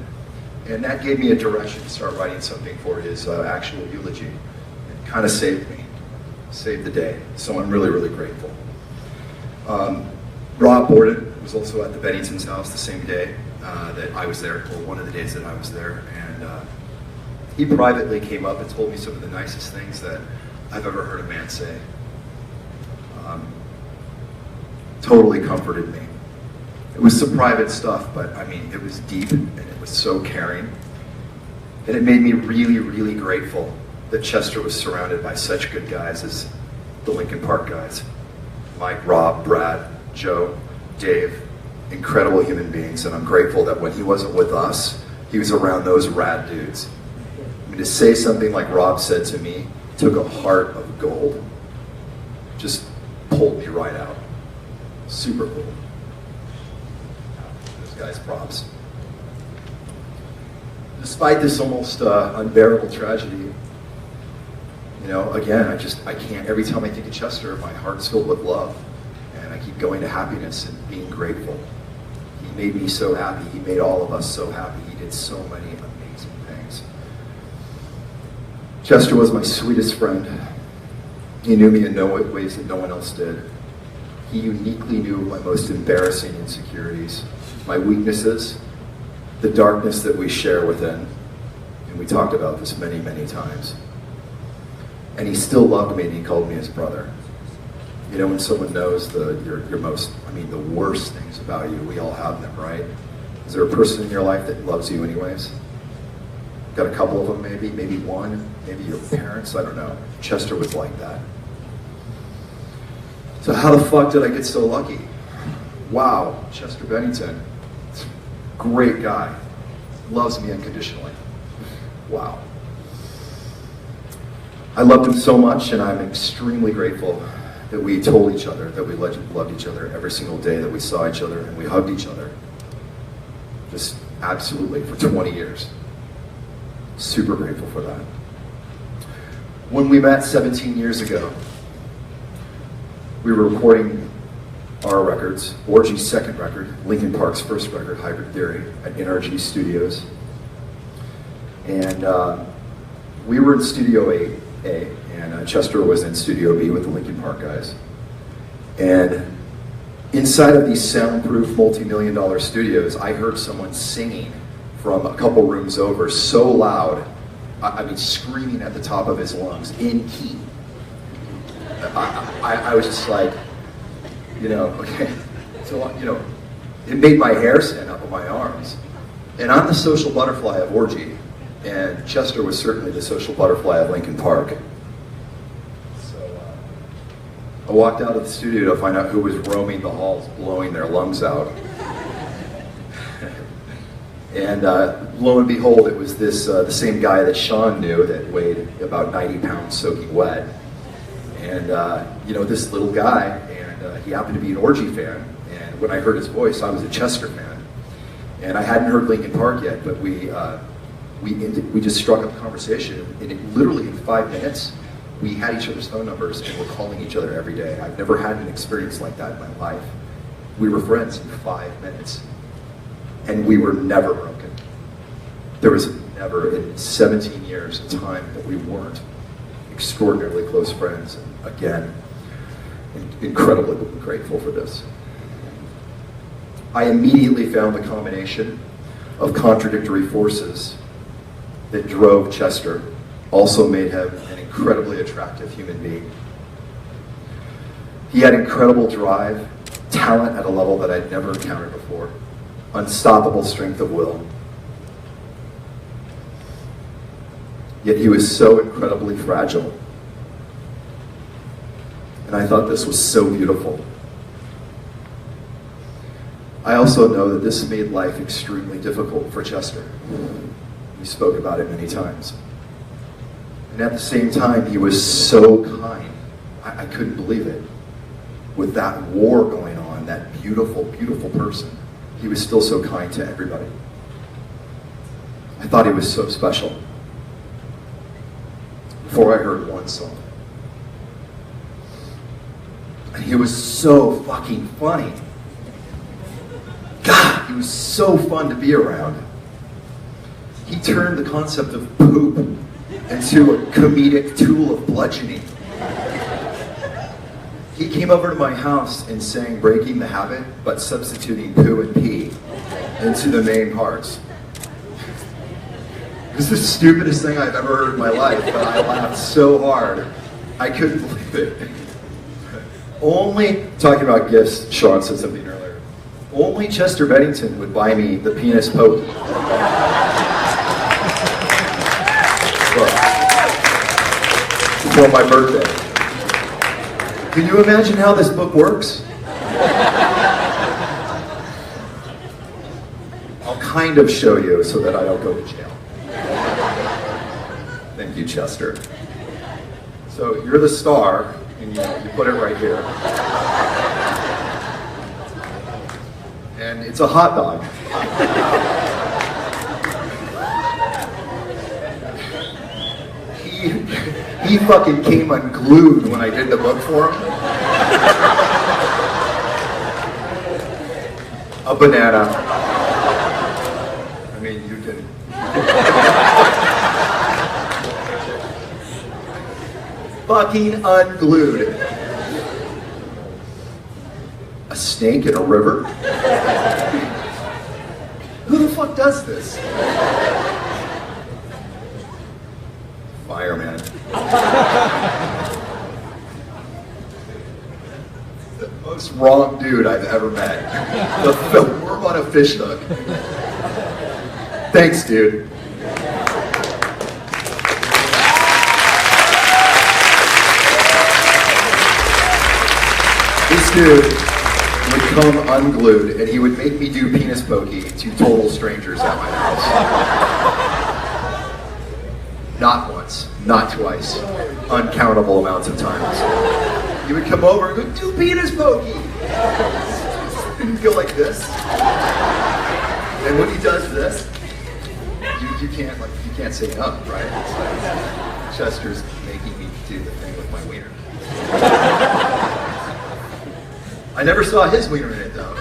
And that gave me a direction to start writing something for his actual eulogy. It kind of saved me, saved the day. So I'm really, really grateful. Rob Borden was also at the Bennington's house the same day that I was there, or one of the days that I was there. And he privately came up and told me some of the nicest things that I've ever heard a man say. Totally comforted me. It was some private stuff, but I mean, it was deep and it was so caring. And it made me really, really grateful that Chester was surrounded by such good guys as the Linkin Park guys. Mike, Rob, Brad, Joe, Dave, incredible human beings. And I'm grateful that when he wasn't with us, he was around those rad dudes. I mean, to say something like Rob said to me took a heart of gold. Just pulled me right out. Super cool. Those guys' props. Despite this almost unbearable tragedy, you know, again, I can't, every time I think of Chester, my heart's filled with love, and I keep going to happiness and being grateful. He made me so happy. He made all of us so happy. He did so many amazing things. Chester was my sweetest friend. He knew me in ways that no one else did. He uniquely knew my most embarrassing insecurities, my weaknesses, the darkness that we share within. And we talked about this many, many times. And he still loved me, and he called me his brother. You know, when someone knows your most, the worst things about you, we all have them, right? Is there a person in your life that loves you anyways? Got a couple of them maybe one, maybe your parents, I don't know. Chester was like that. So how the fuck did I get so lucky? Wow, Chester Bennington, great guy, loves me unconditionally. Wow. I loved him so much, and I'm extremely grateful that we told each other that we loved each other every single day that we saw each other, and we hugged each other. Just absolutely, for 20 years. Super grateful for that. When we met 17 years ago, we were recording our records, Orgy's second record, Linkin Park's first record, Hybrid Theory, at NRG Studios. And we were in Studio A, and Chester was in Studio B with the Linkin Park guys. And inside of these soundproof multi-million-dollar studios, I heard someone singing from a couple rooms over so loud, screaming at the top of his lungs, in key. I was just like, okay. So, it made my hair stand up on my arms. And I'm the social butterfly of Orgy, and Chester was certainly the social butterfly of Linkin Park. So I walked out of the studio to find out who was roaming the halls, blowing their lungs out. And lo and behold, it was the same guy that Sean knew that weighed about 90 pounds soaking wet. And, this little guy, and he happened to be an Orgy fan. And when I heard his voice, I was a Chester fan. And I hadn't heard Linkin Park yet, but we just struck up a conversation. And literally in 5 minutes, we had each other's phone numbers and we're calling each other every day. I've never had an experience like that in my life. We were friends in 5 minutes. And we were never broken. There was never, in 17 years of time, that we weren't extraordinarily close friends. And again, incredibly grateful for this. I immediately found the combination of contradictory forces that drove Chester, also made him an incredibly attractive human being. He had incredible drive, talent at a level that I'd never encountered before, unstoppable strength of will. Yet he was so incredibly fragile. And I thought this was so beautiful. I also know that this made life extremely difficult for Chester. We spoke about it many times. And at the same time, he was so kind. I couldn't believe it. With that war going on, that beautiful, beautiful person, he was still so kind to everybody. I thought he was so special. Before I heard one song. And he was so fucking funny. God, he was so fun to be around. He turned the concept of poop into a comedic tool of bludgeoning. He came over to my house and sang Breaking the Habit, but substituting poo and pee into the main parts. It was the stupidest thing I've ever heard in my life, but I laughed so hard, I couldn't believe it. Only, talking about gifts, Sean said something earlier, only Chester Bennington would buy me the penis pokey. For my birthday. Can you imagine how this book works? I'll kind of show you so that I don't go to jail. Thank you, Chester. So you're the star, and you put it right here. And it's a hot dog. He fucking came unglued when I did the book for him. A banana. I mean, you can. Fucking unglued. A snake in a river? Who the fuck does this? Fireman. The most wrong dude I've ever met. The worm on a fish hook. Thanks, dude. This dude would come unglued and he would make me do penis pokey to total strangers at my house. Not once, not twice, uncountable amounts of times. He would come over and go, do penis pokey. And he'd go like this. And when he does this, you can't say no, right? It's like Chester's making me do the thing with my wiener. I never saw his wiener in it though.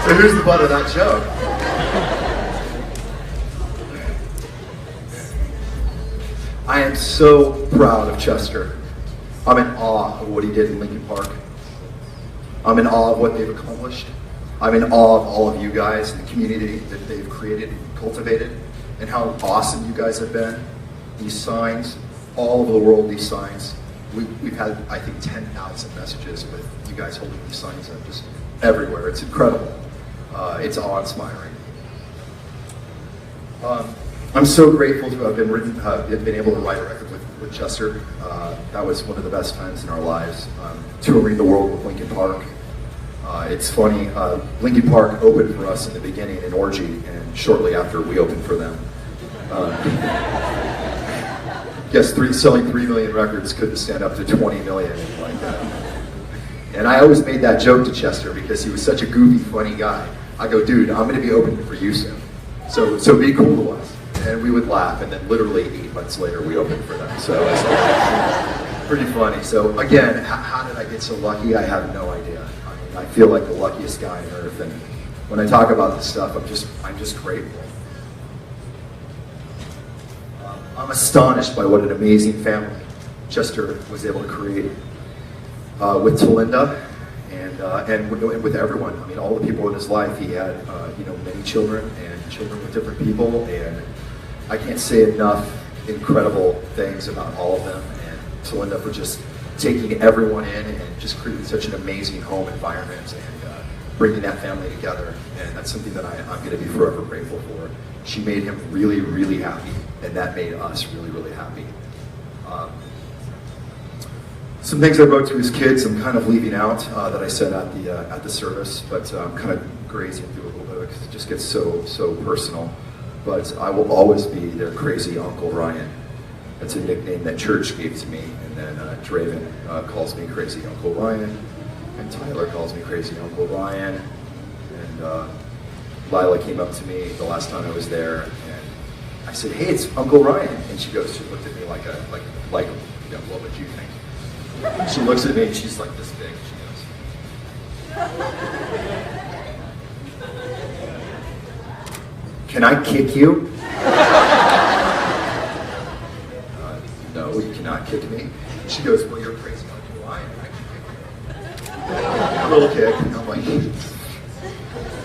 So here's the butt of that joke. I am so proud of Chester. I'm in awe of what he did in Lincoln Park. I'm in awe of what they've accomplished. I'm in awe of all of you guys and the community that they've created and cultivated and how awesome you guys have been. These signs, all over the world, these signs. We've had, I think, 10,000 messages with you guys holding these signs up just everywhere. It's incredible. It's awe-inspiring. I'm so grateful to have been able to write a record with Chester. That was one of the best times in our lives. Touring the world with Lincoln Park. It's funny, Lincoln Park opened for us in the beginning in Orgy, and shortly after we opened for them. Yes, selling 3 million records couldn't stand up to 20 million. And I always made that joke to Chester because he was such a goofy, funny guy. I go, dude, I'm going to be opening for you soon. So be cool to us. And we would laugh, and then literally 8 months later, we opened for them. So it's pretty funny. So again, how did I get so lucky? I have no idea. I mean, I feel like the luckiest guy on earth. And when I talk about this stuff, I'm just grateful. I'm astonished by what an amazing family Chester was able to create with Talinda and with everyone. I mean, all the people in his life. He had many children and children with different people, and I can't say enough incredible things about all of them. And Talinda for just taking everyone in and just creating such an amazing home environment and bringing that family together. And that's something that I'm going to be forever grateful for. She made him really, really happy, and that made us really, really happy. Some things I wrote to his kids I'm kind of leaving out that I said at the service, but I'm kind of grazing through a little bit because it just gets so personal. But I will always be their crazy Uncle Ryan. That's a nickname that church gave to me, and then Draven calls me Crazy Uncle Ryan, and Tyler calls me Crazy Uncle Ryan, and Lila came up to me the last time I was there, and I said, "Hey, it's Uncle Ryan," and she looked at me like, you know, what would you think? And she looks at me and she's like this big. She goes, "Can I kick you?" No, you cannot kick me. She goes, "Well, you're crazy Uncle Ryan. I can kick you." A little kick. And I'm like,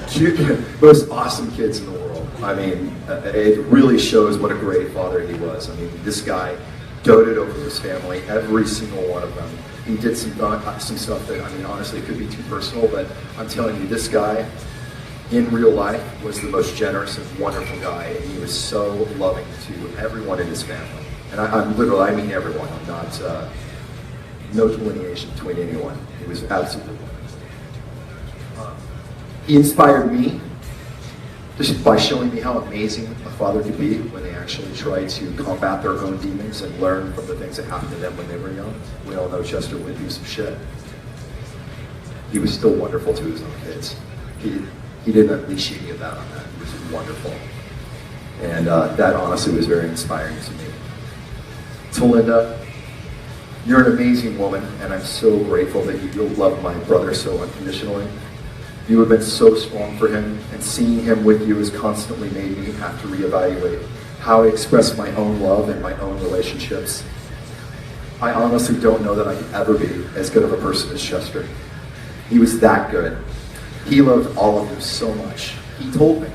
cute, most awesome kids in the world. I mean, it really shows what a great father he was. I mean, this guy doted over his family, every single one of them. He did some stuff that, I mean, honestly, it could be too personal, but I'm telling you, this guy, in real life, was the most generous and wonderful guy, and he was so loving to everyone in his family. And I'm literally, I mean everyone. I'm not, no delineation between anyone. He was absolutely wonderful. He inspired me just by showing me how amazing a father could be when they actually try to combat their own demons and learn from the things that happened to them when they were young. We all know Chester went through some shit. He was still wonderful to his own kids. He didn't unleash any of that on that. He was wonderful. And that honestly was very inspiring to me. To Linda, you're an amazing woman, and I'm so grateful that you love my brother so unconditionally. You have been so strong for him, and seeing him with you has constantly made me have to reevaluate how I express my own love and my own relationships. I honestly don't know that I could ever be as good of a person as Chester. He was that good. He loved all of you so much. He told me.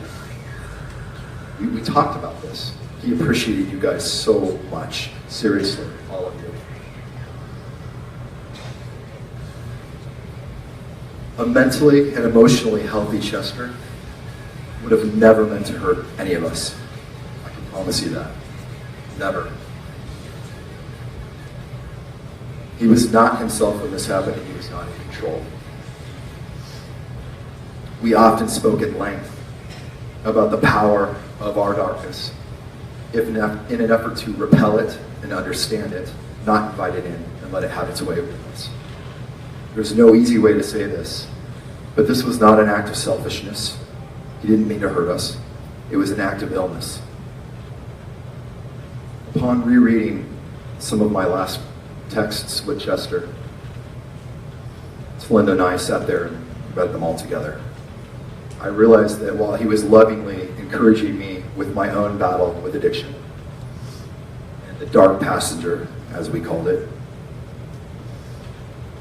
We talked about this. He appreciated you guys so much. Seriously, all of you. A mentally and emotionally healthy Chester would have never meant to hurt any of us. I can promise you that. Never. He was not himself when this happened, and he was not in control. We often spoke at length about the power of our darkness, in an effort to repel it and understand it, not invite it in and let it have its way with us. There's no easy way to say this, but this was not an act of selfishness. He didn't mean to hurt us. It was an act of illness. Upon rereading some of my last texts with Chester, Linda and I sat there and read them all together. I realized that while he was lovingly encouraging me with my own battle with addiction, and the dark passenger, as we called it,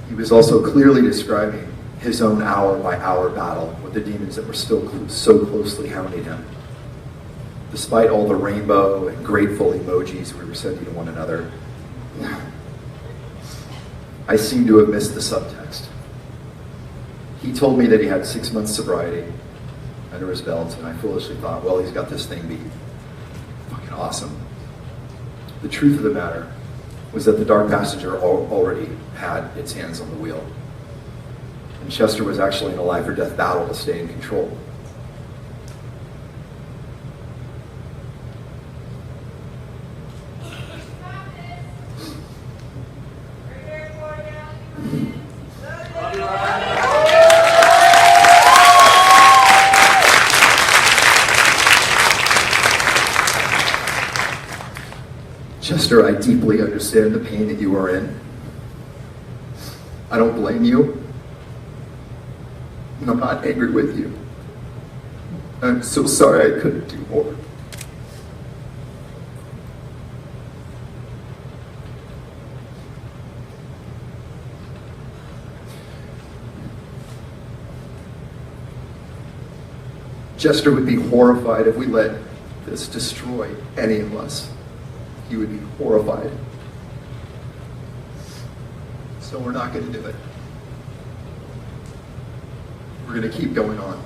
he was also clearly describing his own hour-by-hour battle with the demons that were still so closely hounding him. Despite all the rainbow and grateful emojis we were sending to one another, I seemed to have missed the subtext. He told me that he had 6 months sobriety under his belt, and I foolishly thought, well, he's got this thing beat. Fucking awesome. The truth of the matter was that the dark passenger already had its hands on the wheel. And Chester was actually in a life or death battle to stay in control. Chester, I deeply understand the pain that you are in. I don't blame you. And I'm not angry with you. I'm so sorry I couldn't do more. Chester would be horrified if we let this destroy any of us. He would be horrified. So we're not going to do it. We're going to keep going on.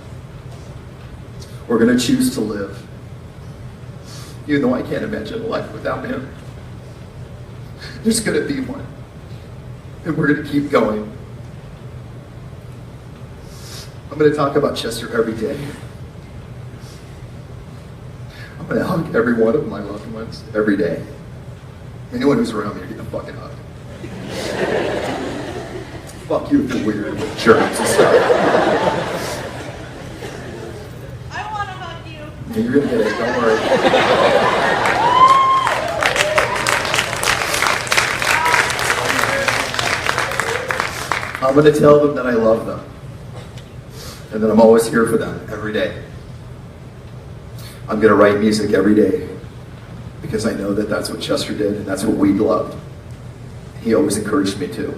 We're going to choose to live. Even though I can't imagine a life without him. There's going to be one. And we're going to keep going. I'm going to talk about Chester every day. I'm going to hug every one of my loved ones every day. Anyone who's around me, you're getting a fucking hug. Fuck you if you're weird with germs and stuff. I want to hug you. Yeah, you're going to get it, don't worry. I'm going to tell them that I love them. And that I'm always here for them every day. I'm going to write music every day because I know that that's what Chester did and that's what we loved. He always encouraged me to.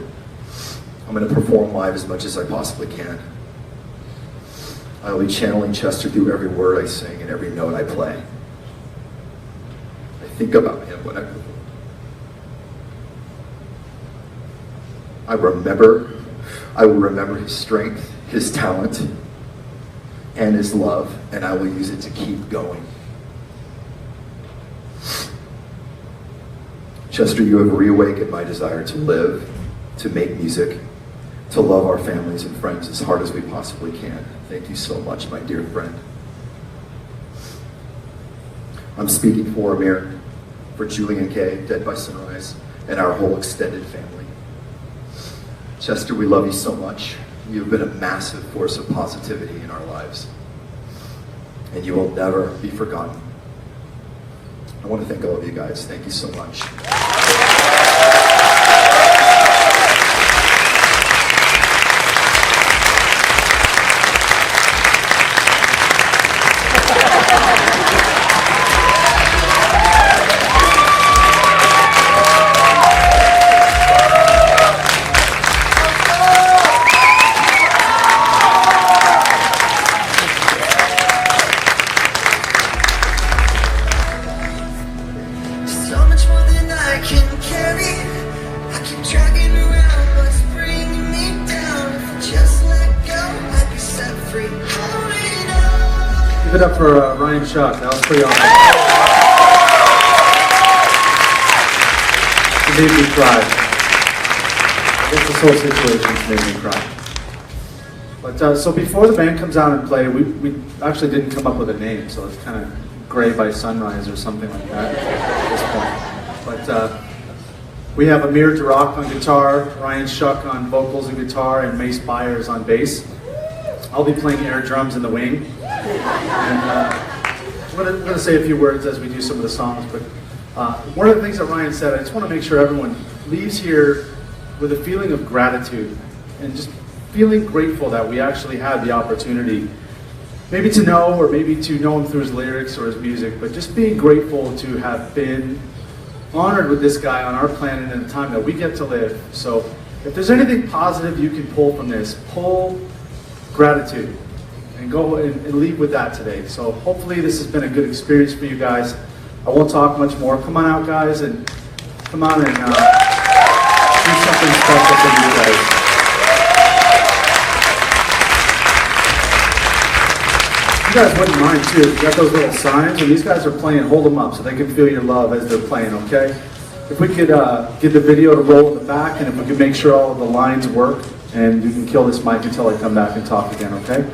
I'm going to perform live as much as I possibly can. I will be channeling Chester through every word I sing and every note I play. I think about him when I perform. I will remember his strength, his talent, and his love, and I will use it to keep going. Chester, you have reawakened my desire to live, to make music, to love our families and friends as hard as we possibly can. Thank you so much, my dear friend. I'm speaking for Amir, for Julian K., Dead by Sunrise, and our whole extended family. Chester, we love you so much. You've been a massive force of positivity in our lives, and you will never be forgotten. I want to thank all of you guys. Thank you so much. Give it up for Ryan Shuck. That was pretty awesome. It made me cry. This whole situation's made me cry. But so before the band comes out and play, we actually didn't come up with a name, so it's kind of Grey by Sunrise or something like that at this point. But we have Amir Derakh on guitar, Ryan Shuck on vocals and guitar, and Mace Beyers on bass. I'll be playing air drums in the wing. And I'm going to say a few words as we do some of the songs, but one of the things that Ryan said, I just want to make sure everyone leaves here with a feeling of gratitude and just feeling grateful that we actually had the opportunity, maybe to know or maybe to know him through his lyrics or his music, but just being grateful to have been honored with this guy on our planet in a time that we get to live. So if there's anything positive you can pull from this, pull gratitude and go and leave with that today. So hopefully this has been a good experience for you guys. I won't talk much more. Come on out, guys, and come on and do something special for you guys. You guys wouldn't mind too, if you got those little signs, and these guys are playing, hold them up so they can feel your love as they're playing, okay? If we could get the video to roll in the back, and if we could make sure all of the lines work, and you can kill this mic until I come back and talk again, okay?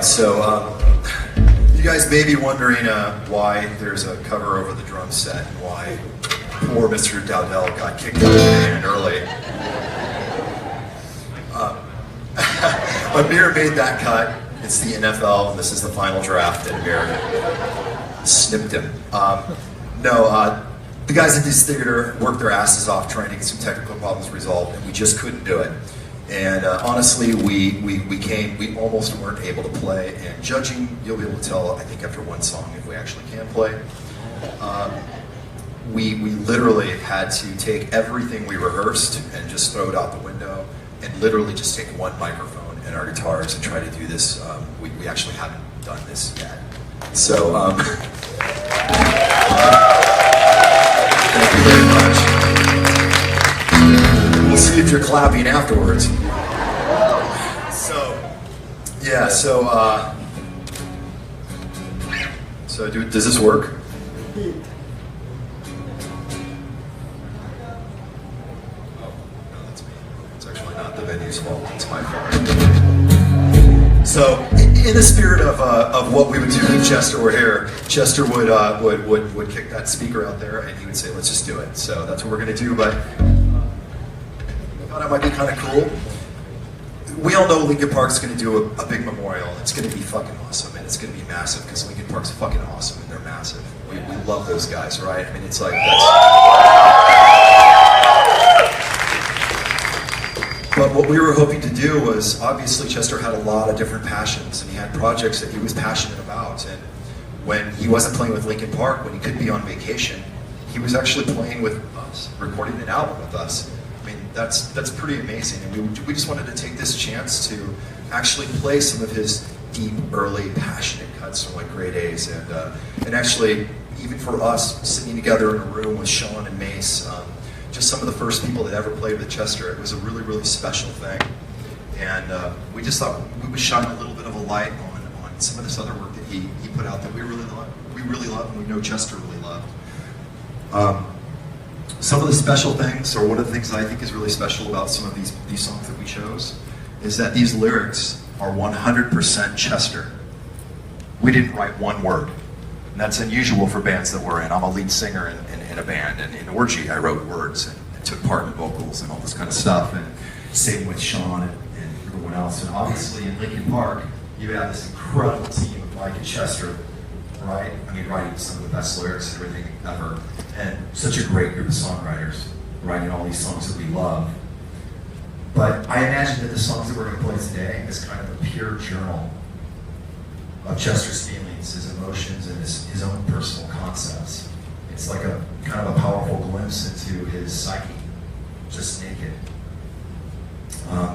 So, you guys may be wondering why there's a cover over the drum set and why poor Mr. Dowdell got kicked out of the band early. Amir made that cut. It's the NFL, and this is the final draft, and Amir snipped him. The guys at this theater worked their asses off trying to get some technical problems resolved, and we just couldn't do it. And honestly, we almost weren't able to play. And judging, you'll be able to tell, I think, after one song if we actually can play. We literally had to take everything we rehearsed and just throw it out the window and literally just take one microphone and our guitars and try to do this. We actually haven't done this yet. So, thank you very much. We'll see if you're clapping afterwards. So, yeah, does this work? The venue's fault. It's my fault. So, in the spirit of what we would do if Chester were here, Chester would kick that speaker out there, and he would say, "Let's just do it." So that's what we're going to do. But I thought it might be kind of cool. We all know Linkin Park's going to do a big memorial. It's going to be fucking awesome, and it's going to be massive because Linkin Park's fucking awesome, and they're massive. We love those guys, right? I mean, it's like But what we were hoping to do was, obviously Chester had a lot of different passions, and he had projects that he was passionate about. And when he wasn't playing with Linkin Park, when he could be on vacation, he was actually playing with us, recording an album with us. I mean, that's pretty amazing. And we just wanted to take this chance to actually play some of his deep, early, passionate cuts from like Grey Daze, and actually, even for us, sitting together in a room with Sean and Mace, just some of the first people that ever played with Chester. It was a really, really special thing. And we just thought we would shine a little bit of a light on some of this other work that he put out that we really love, and we know Chester really loved. Some of the special things, or one of the things that I think is really special about some of these songs that we chose, is that these lyrics are 100% Chester. We didn't write one word. And that's unusual for bands that we're in. I'm a lead singer in a band, and in Orgy I wrote words and took part in vocals and all this kind of stuff, and same with Sean and everyone else. And obviously in Linkin Park, you have this incredible team of Mike and Chester, right? I mean, writing some of the best lyrics and everything ever, and such a great group of songwriters writing all these songs that we love. But I imagine that the songs that we're going to play today is kind of a pure journal of Chester's feelings, his emotions, and his own personal concepts. It's like a kind of a powerful glimpse into his psyche, just naked.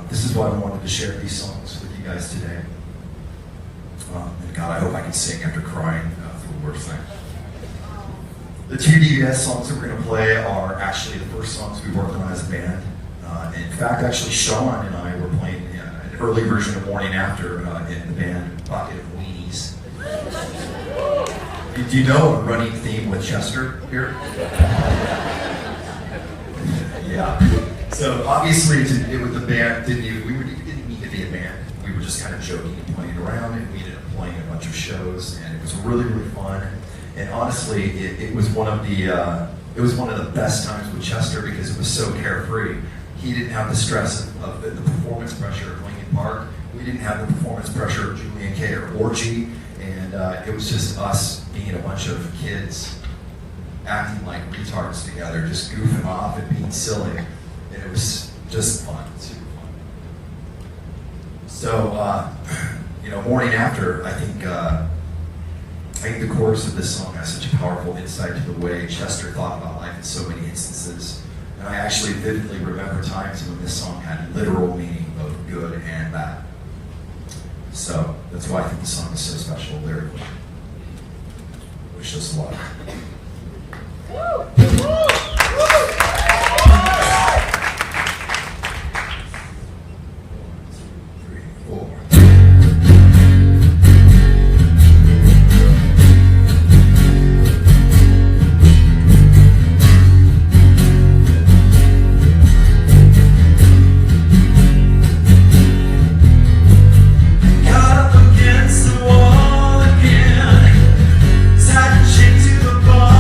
This is why I wanted to share these songs with you guys today. And God, I hope I can sing after crying for the worst thing. The two DVS songs that we're going to play are actually the first songs we worked on as a band. In fact, actually, Sean and I were playing an early version of Morning After in the band Bucket of Weenies. Do you know a running theme with Chester here? Yeah. So obviously, with the band, we didn't need to be a band. We were just kind of joking and playing around, and we ended up playing a bunch of shows, and it was really, really fun. And honestly, it was one of the best times with Chester because it was so carefree. He didn't have the stress of the performance pressure of Linkin Park. We didn't have the performance pressure of Julian K or Orgy, and it was just us being a bunch of kids acting like retards together, just goofing off and being silly, and it was just fun, super fun. So, Morning After, I think the chorus of this song has such a powerful insight to the way Chester thought about life in so many instances. And I actually vividly remember times when this song had literal meaning, both good and bad. So that's why I think the song is so special lyrically. Wish us luck. Got up against the wall again, tied the chain to the bar.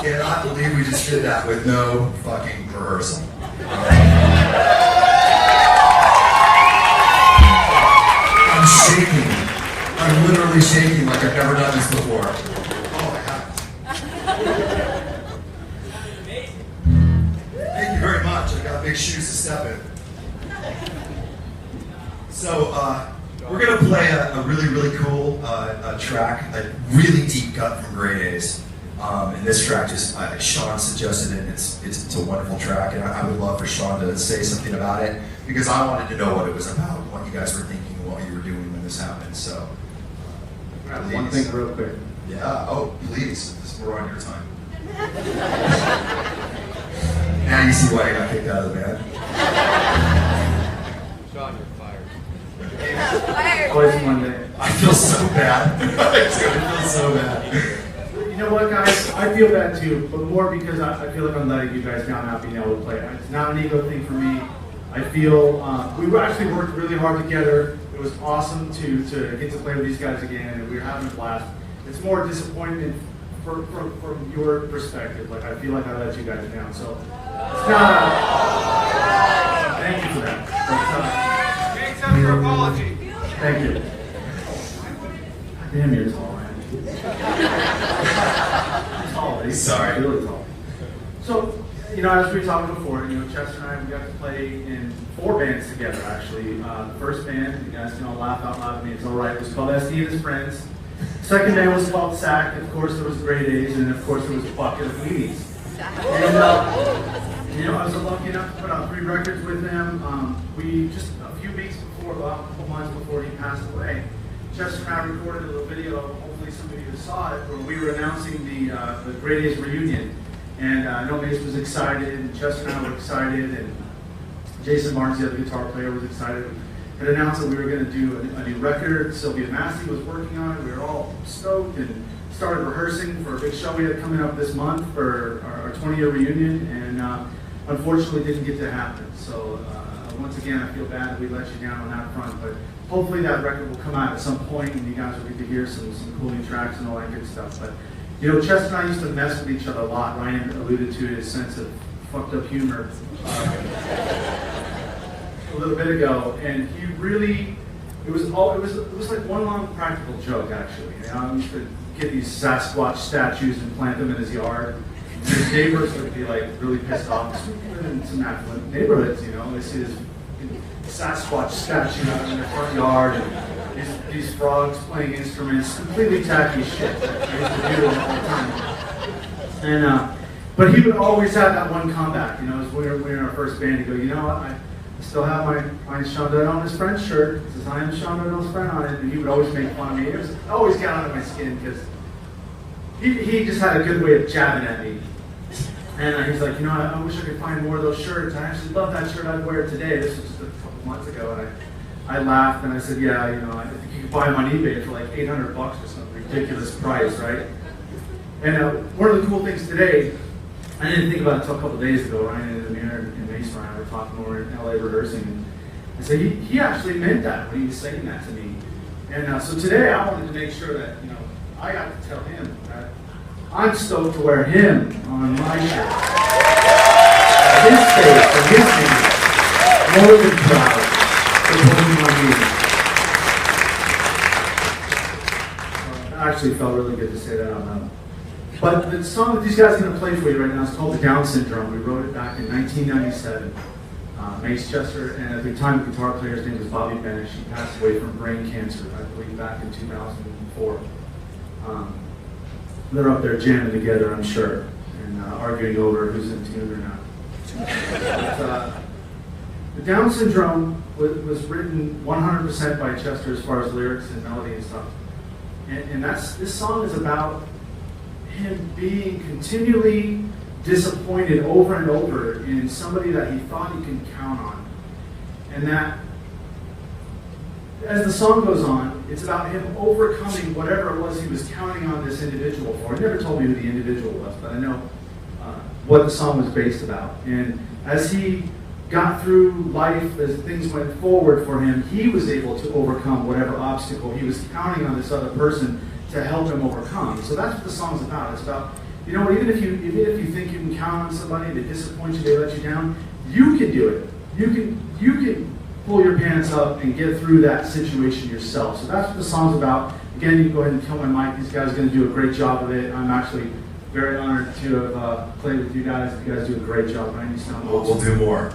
cannot believe we just did that with no fucking rehearsal. I'm shaking. I'm literally shaking like I've never done this before. Oh my god. Thank you very much. I got big shoes to step in. So, we're going to play a really, really cool track, a really deep cut from Grey Daze. And this track just, Sean suggested it. It's a wonderful track, and I would love for Sean to say something about it, because I wanted to know what it was about, what you guys were thinking, and what you were doing when this happened. So, One thing real quick. Yeah, oh, please. We're on your time. Now you see why I got kicked out of the band. Sean, you're fired. Always Monday. I feel so bad. I feel so bad. You know what, guys? I feel bad too, but more because I feel like I'm letting you guys down not being able to play. It's not an ego thing for me. I feel we actually worked really hard together. It was awesome to get to play with these guys again, and we were having a blast. It's more disappointment from your perspective. Like, I feel like I let you guys down, so it's not. Thank you for that. Accept your apology. Thank you. Damn, you're tall, man. Tall. He's sorry. Really tall. So, you know, as we were talking before, you know, Chester and I, we got to play in 4 bands together, actually. The first band, you guys can all laugh out loud at me, it's all right, it was called SD and His Friends. Second band was called Saxe. Of course, there was Grey Daze, and of course, there was Bucket of Weenies. And, you know, I was lucky enough to put out 3 records with them. We just a few weeks before, well, a couple months before he passed away, Chester and I recorded a little video. Hopefully, some of you saw it, where we were announcing the Grey Daze reunion. And I know Mace was excited, and Chester and I were excited, and Jason Marks, the other guitar player, was excited. Had announced that we were going to do a new record. Sylvia Massey was working on it. We were all stoked and started rehearsing for a big show we had coming up this month for our 20-year reunion, and unfortunately didn't get to happen. So once again, I feel bad that we let you down on that front, but hopefully that record will come out at some point, and you guys will get to hear some cool new tracks and all that good stuff. But you know, Chester and I used to mess with each other a lot. Ryan alluded to his sense of fucked up humor a little bit ago, and he really, it was like one long practical joke, actually. You know, I used to get these Sasquatch statues and plant them in his yard, and his neighbors would be like really pissed off. We live in some affluent neighborhoods, you know, they see this Sasquatch statue out in their front yard, and these frogs playing instruments, completely tacky shit. I used to do it all the time. And but he would always have that one comeback, you know, as we were in our first band, he'd go, you know what, I still have my Sean Dowdell on his friend's shirt. It says, I am Sean Dowdell's friend on it, and he would always make fun of me. It always got under my skin, because he just had a good way of jabbing at me. And he's like, you know, I wish I could find more of those shirts. I actually love that shirt. I'd wear it today. This was just a couple months ago, and I laughed, and I said, yeah, you know, I think you could buy them on eBay for like $800 or some ridiculous price, right? And one of the cool things today, I didn't think about it until a couple of days ago. Ryan and Amir and Mace and I were talking when we were in LA rehearsing, and I said, he actually meant that when he was saying that to me. And so today I wanted to make sure that, you know, I got to tell him that I'm stoked to wear him on my shirt. His face and his name, more than proud for putting on me. It actually felt really good to say that out loud. But the song that these guys are going to play for you right now is called The Down Syndrome. We wrote it back in 1997. Mace Chester, and at the time the guitar player's name was Bobby Bennett. She passed away from brain cancer, I believe, back in 2004. They're up there jamming together, I'm sure, and arguing over who's in tune or not. But, The Down Syndrome was written 100% by Chester as far as lyrics and melody and stuff. And this song is about him being continually disappointed over and over in somebody that he thought he could count on. And that, as the song goes on, it's about him overcoming whatever it was he was counting on this individual for. He never told me who the individual was, but I know what the song was based about. And as he got through life, as things went forward for him, he was able to overcome whatever obstacle he was counting on this other person to help him overcome. So that's what the song's about. It's about You know what? Even if you think you can count on somebody, they disappoint you, they let you down, you can do it. You can pull your pants up and get through that situation yourself. So that's what the song's about. Again, you can go ahead and kill my mic. These guys are going to do a great job of it. I'm actually very honored to have played with you guys. You guys do a great job. Randy, sound awesome. We'll do more.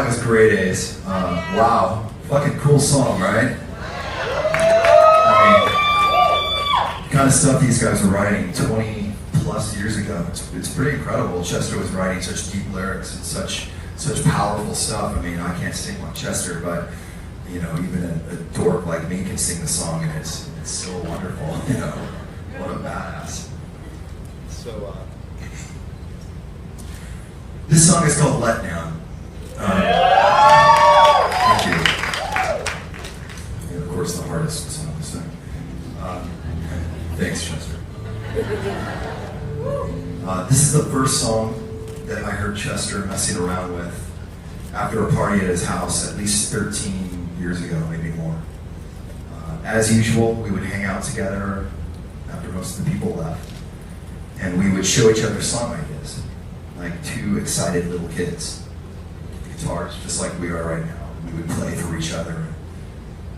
That was Grey Daze. Wow, fucking cool song, right? I mean, the kind of stuff these guys were writing 20 plus years ago. It's pretty incredible. Chester was writing such deep lyrics and such powerful stuff. I mean, I can't sing like Chester, but you know, even a dork like me can sing the song, and it's so wonderful. You know, what a badass. So, this song is called Let Down. Thank you. And of course, the hardest song to sing. Thanks, Chester. This is the first song that I heard Chester messing around with after a party at his house at least 13 years ago, maybe more. As usual, we would hang out together after most of the people left, and we would show each other song ideas, like two excited little kids. Guitars, just like we are right now. We would play for each other, and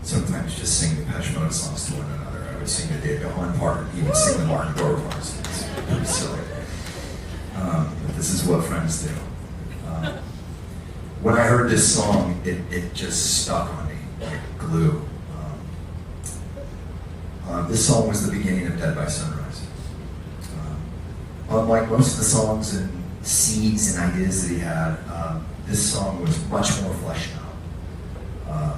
sometimes just sing the Depeche Mode songs to one another. I would sing the David Gahan part, he would sing the Martin Gore parts. It's pretty silly. But this is what friends do. When I heard this song, it just stuck on me like glue. This song was the beginning of Dead by Sunrise. Unlike most of the songs and seeds and ideas that he had, this song was much more fleshed out,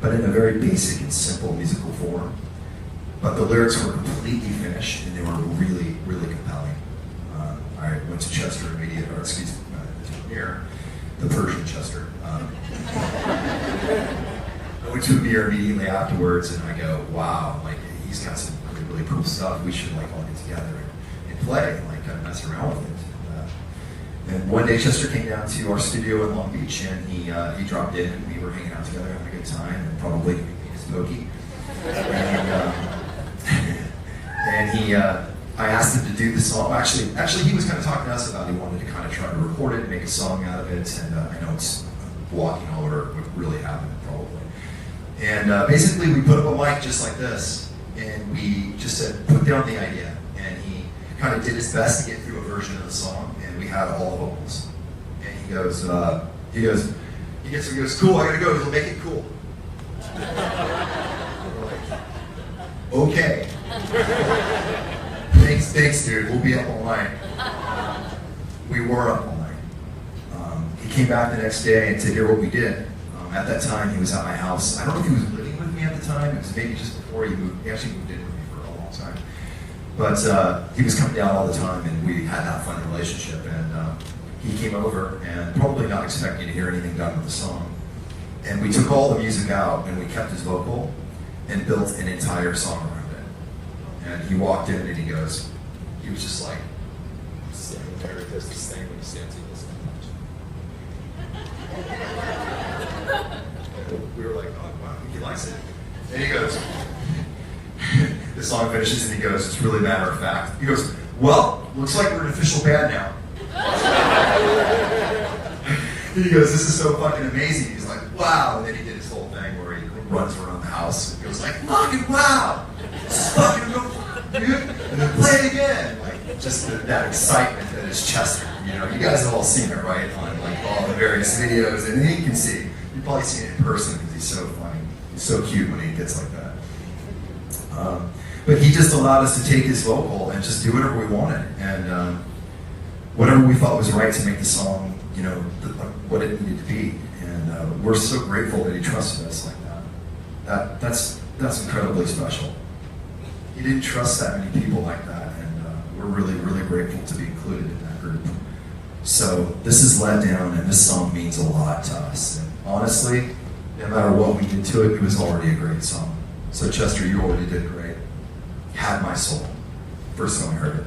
but in a very basic and simple musical form. But the lyrics were completely finished, and they were really, really compelling. I went to Chester immediately, or excuse me, to Amir, the Persian Chester. I went to Amir immediately afterwards, and I go, wow, like he's got some really, really cool stuff. We should like all get together and play, and like kind of mess around with it. And one day Chester came down to our studio in Long Beach, and he dropped in, and we were hanging out together, having a good time, and probably giving me his pokey. And I asked him to do the song. Actually, he was kind of talking to us about he wanted to kind of try to record it and make a song out of it. And I know it's walking all over what really happened, probably. And basically, we put up a mic just like this, and we just said, put down the idea. And he kind of did his best to get through a version of the song, and we had all vocals. And he goes, cool, I gotta go, he'll make it cool. We're like, okay. Thanks, dude. We'll be up all night. We were up all night. He came back the next day and to hear what we did. At that time, he was at my house. I don't know if he was living with me at the time. It was maybe just before he moved. He actually moved in with me for a long time. But he was coming down all the time, and we had that fun relationship. And he came over, and probably not expecting to hear anything done with the song. And we took all the music out, and we kept his vocal, and built an entire song around it. And he walked in and he was just like, Mary does this thing when he stands in this we were like, oh wow, he likes it. And he goes, the song finishes and he goes, it's really matter of fact. He goes, well, looks like we're an official band now. He goes, this is so fucking amazing. He's like, wow. And then he did his whole thing where he runs around the house and goes like, fucking wow. This is fucking dude. And then play it again. Like, just that excitement that is Chester. You know, you guys have all seen it, right? On like all the various videos. And then you can see, you've probably seen it in person because he's so funny. He's so cute when he gets like that. But he just allowed us to take his vocal and just do whatever we wanted. And whatever we thought was right to make the song, you know, what it needed to be. And we're so grateful that he trusted us like that. That's incredibly special. He didn't trust that many people like that, and we're really, really grateful to be included in that group. So this is Let Down, and this song means a lot to us. And honestly, no matter what we did to it, it was already a great song. So Chester, you already did great. Had my soul. First time I heard it.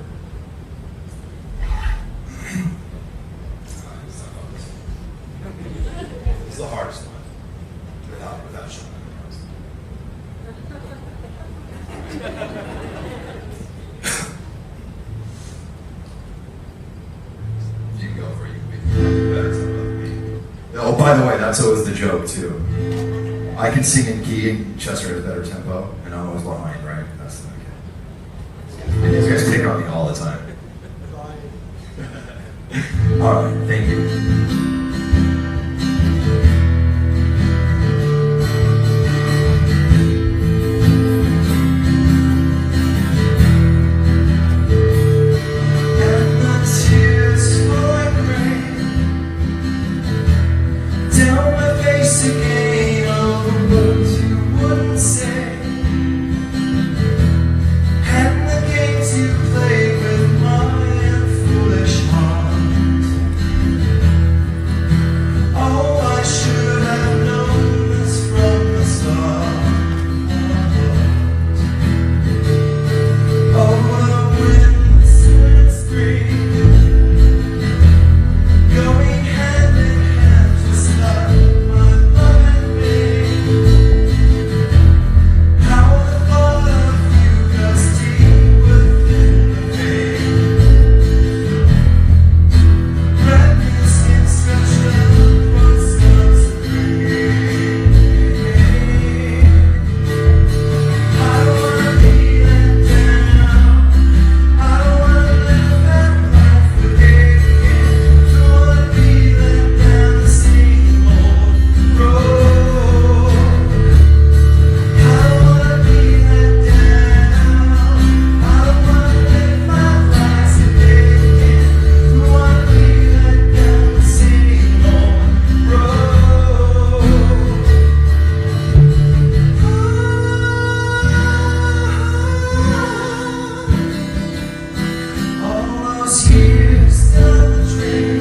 It's the hardest one. Without Sean. You can go for it. You can be better than me. Oh, by the way, that's always the joke too. I can sing in key, and Chester has a better tempo, and I'm always behind, right? That's okay. And these guys pick on me all the time. All right, thank you. face again all the words you wouldn't say, and the games you played with my foolish heart. Oh, I should have known this from the start. Oh, the winds went scream, going hand in hand just like my love and me. How the thought of you goes deep within the vein. Red new skin stretched across God's screen. I don't wanna be let down. I don't wanna live that life again. Don't wanna be let down the same old road. I don't wanna be let down. I don't wanna live my life again. Don't wanna be let down the same old road. All those years down the drain,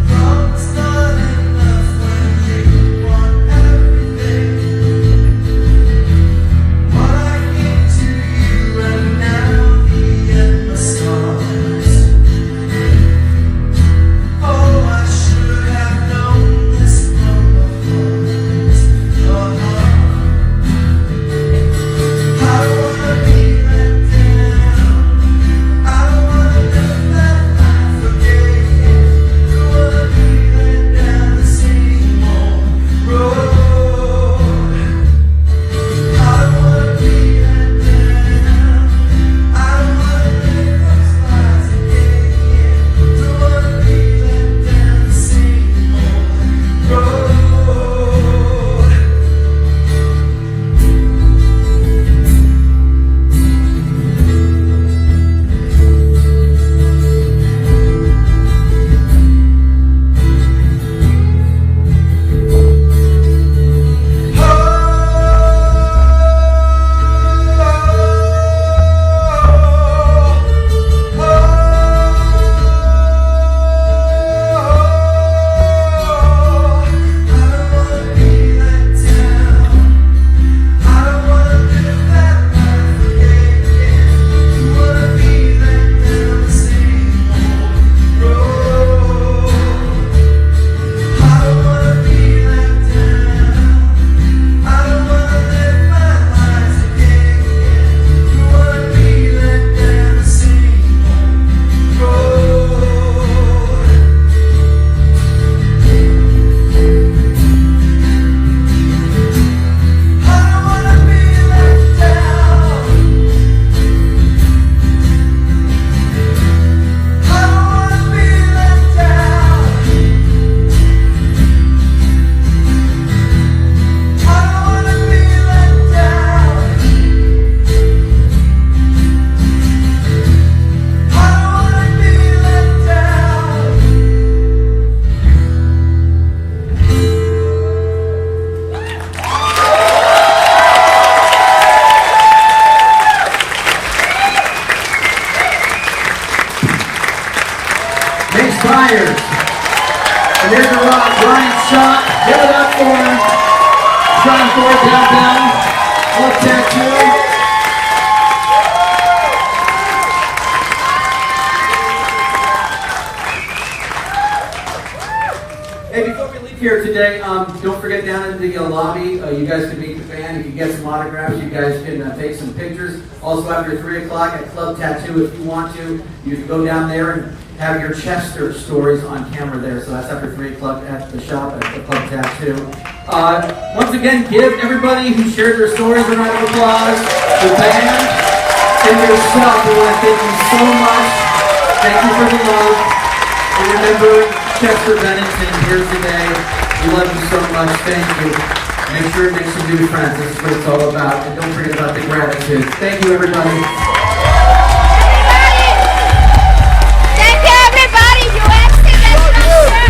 promise not enough when you want everything. What I gave to you and now the endless stars. Oh, I should have known this from the heart. I don't wanna be let down. I don't wanna live that life again. Don't wanna be let down the same old road. I don't wanna be let down. I don't wanna live those lives again. Don't wanna be let down the same old road. Mace, Beyers, Amir Derakh, Shuck, give it up for Sean Dowdell, Club Tattoo. Hey, before we leave here today, don't forget down in the lobby, you guys can meet the band, you can get some autographs, you guys can take some pictures. Also after 3 o'clock at Club Tattoo, if you want to, you can go down there and have your Chester stories on camera there. So that's after 3 o'clock at the shop at the Club Tattoo. Once again, give everybody who shared their stories a round of applause. The band and yourself, we want to thank you so much. Thank you for the love. And remember, Charles Bennington here today. We love you so much. Thank you. Make sure to make some new friends. This is what it's all about. And don't forget about the gratitude. Thank you, everybody. Everybody, you exit, that's not sure.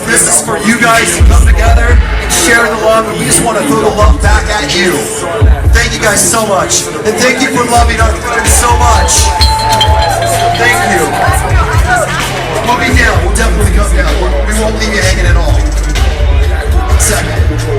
This is for you guys to come together and share the love, and we just want to throw the love back at you. Thank you guys so much, and thank you for loving our friends so much. Thank you. We'll be down. We'll definitely come down. We won't leave you hanging at all. 1 second.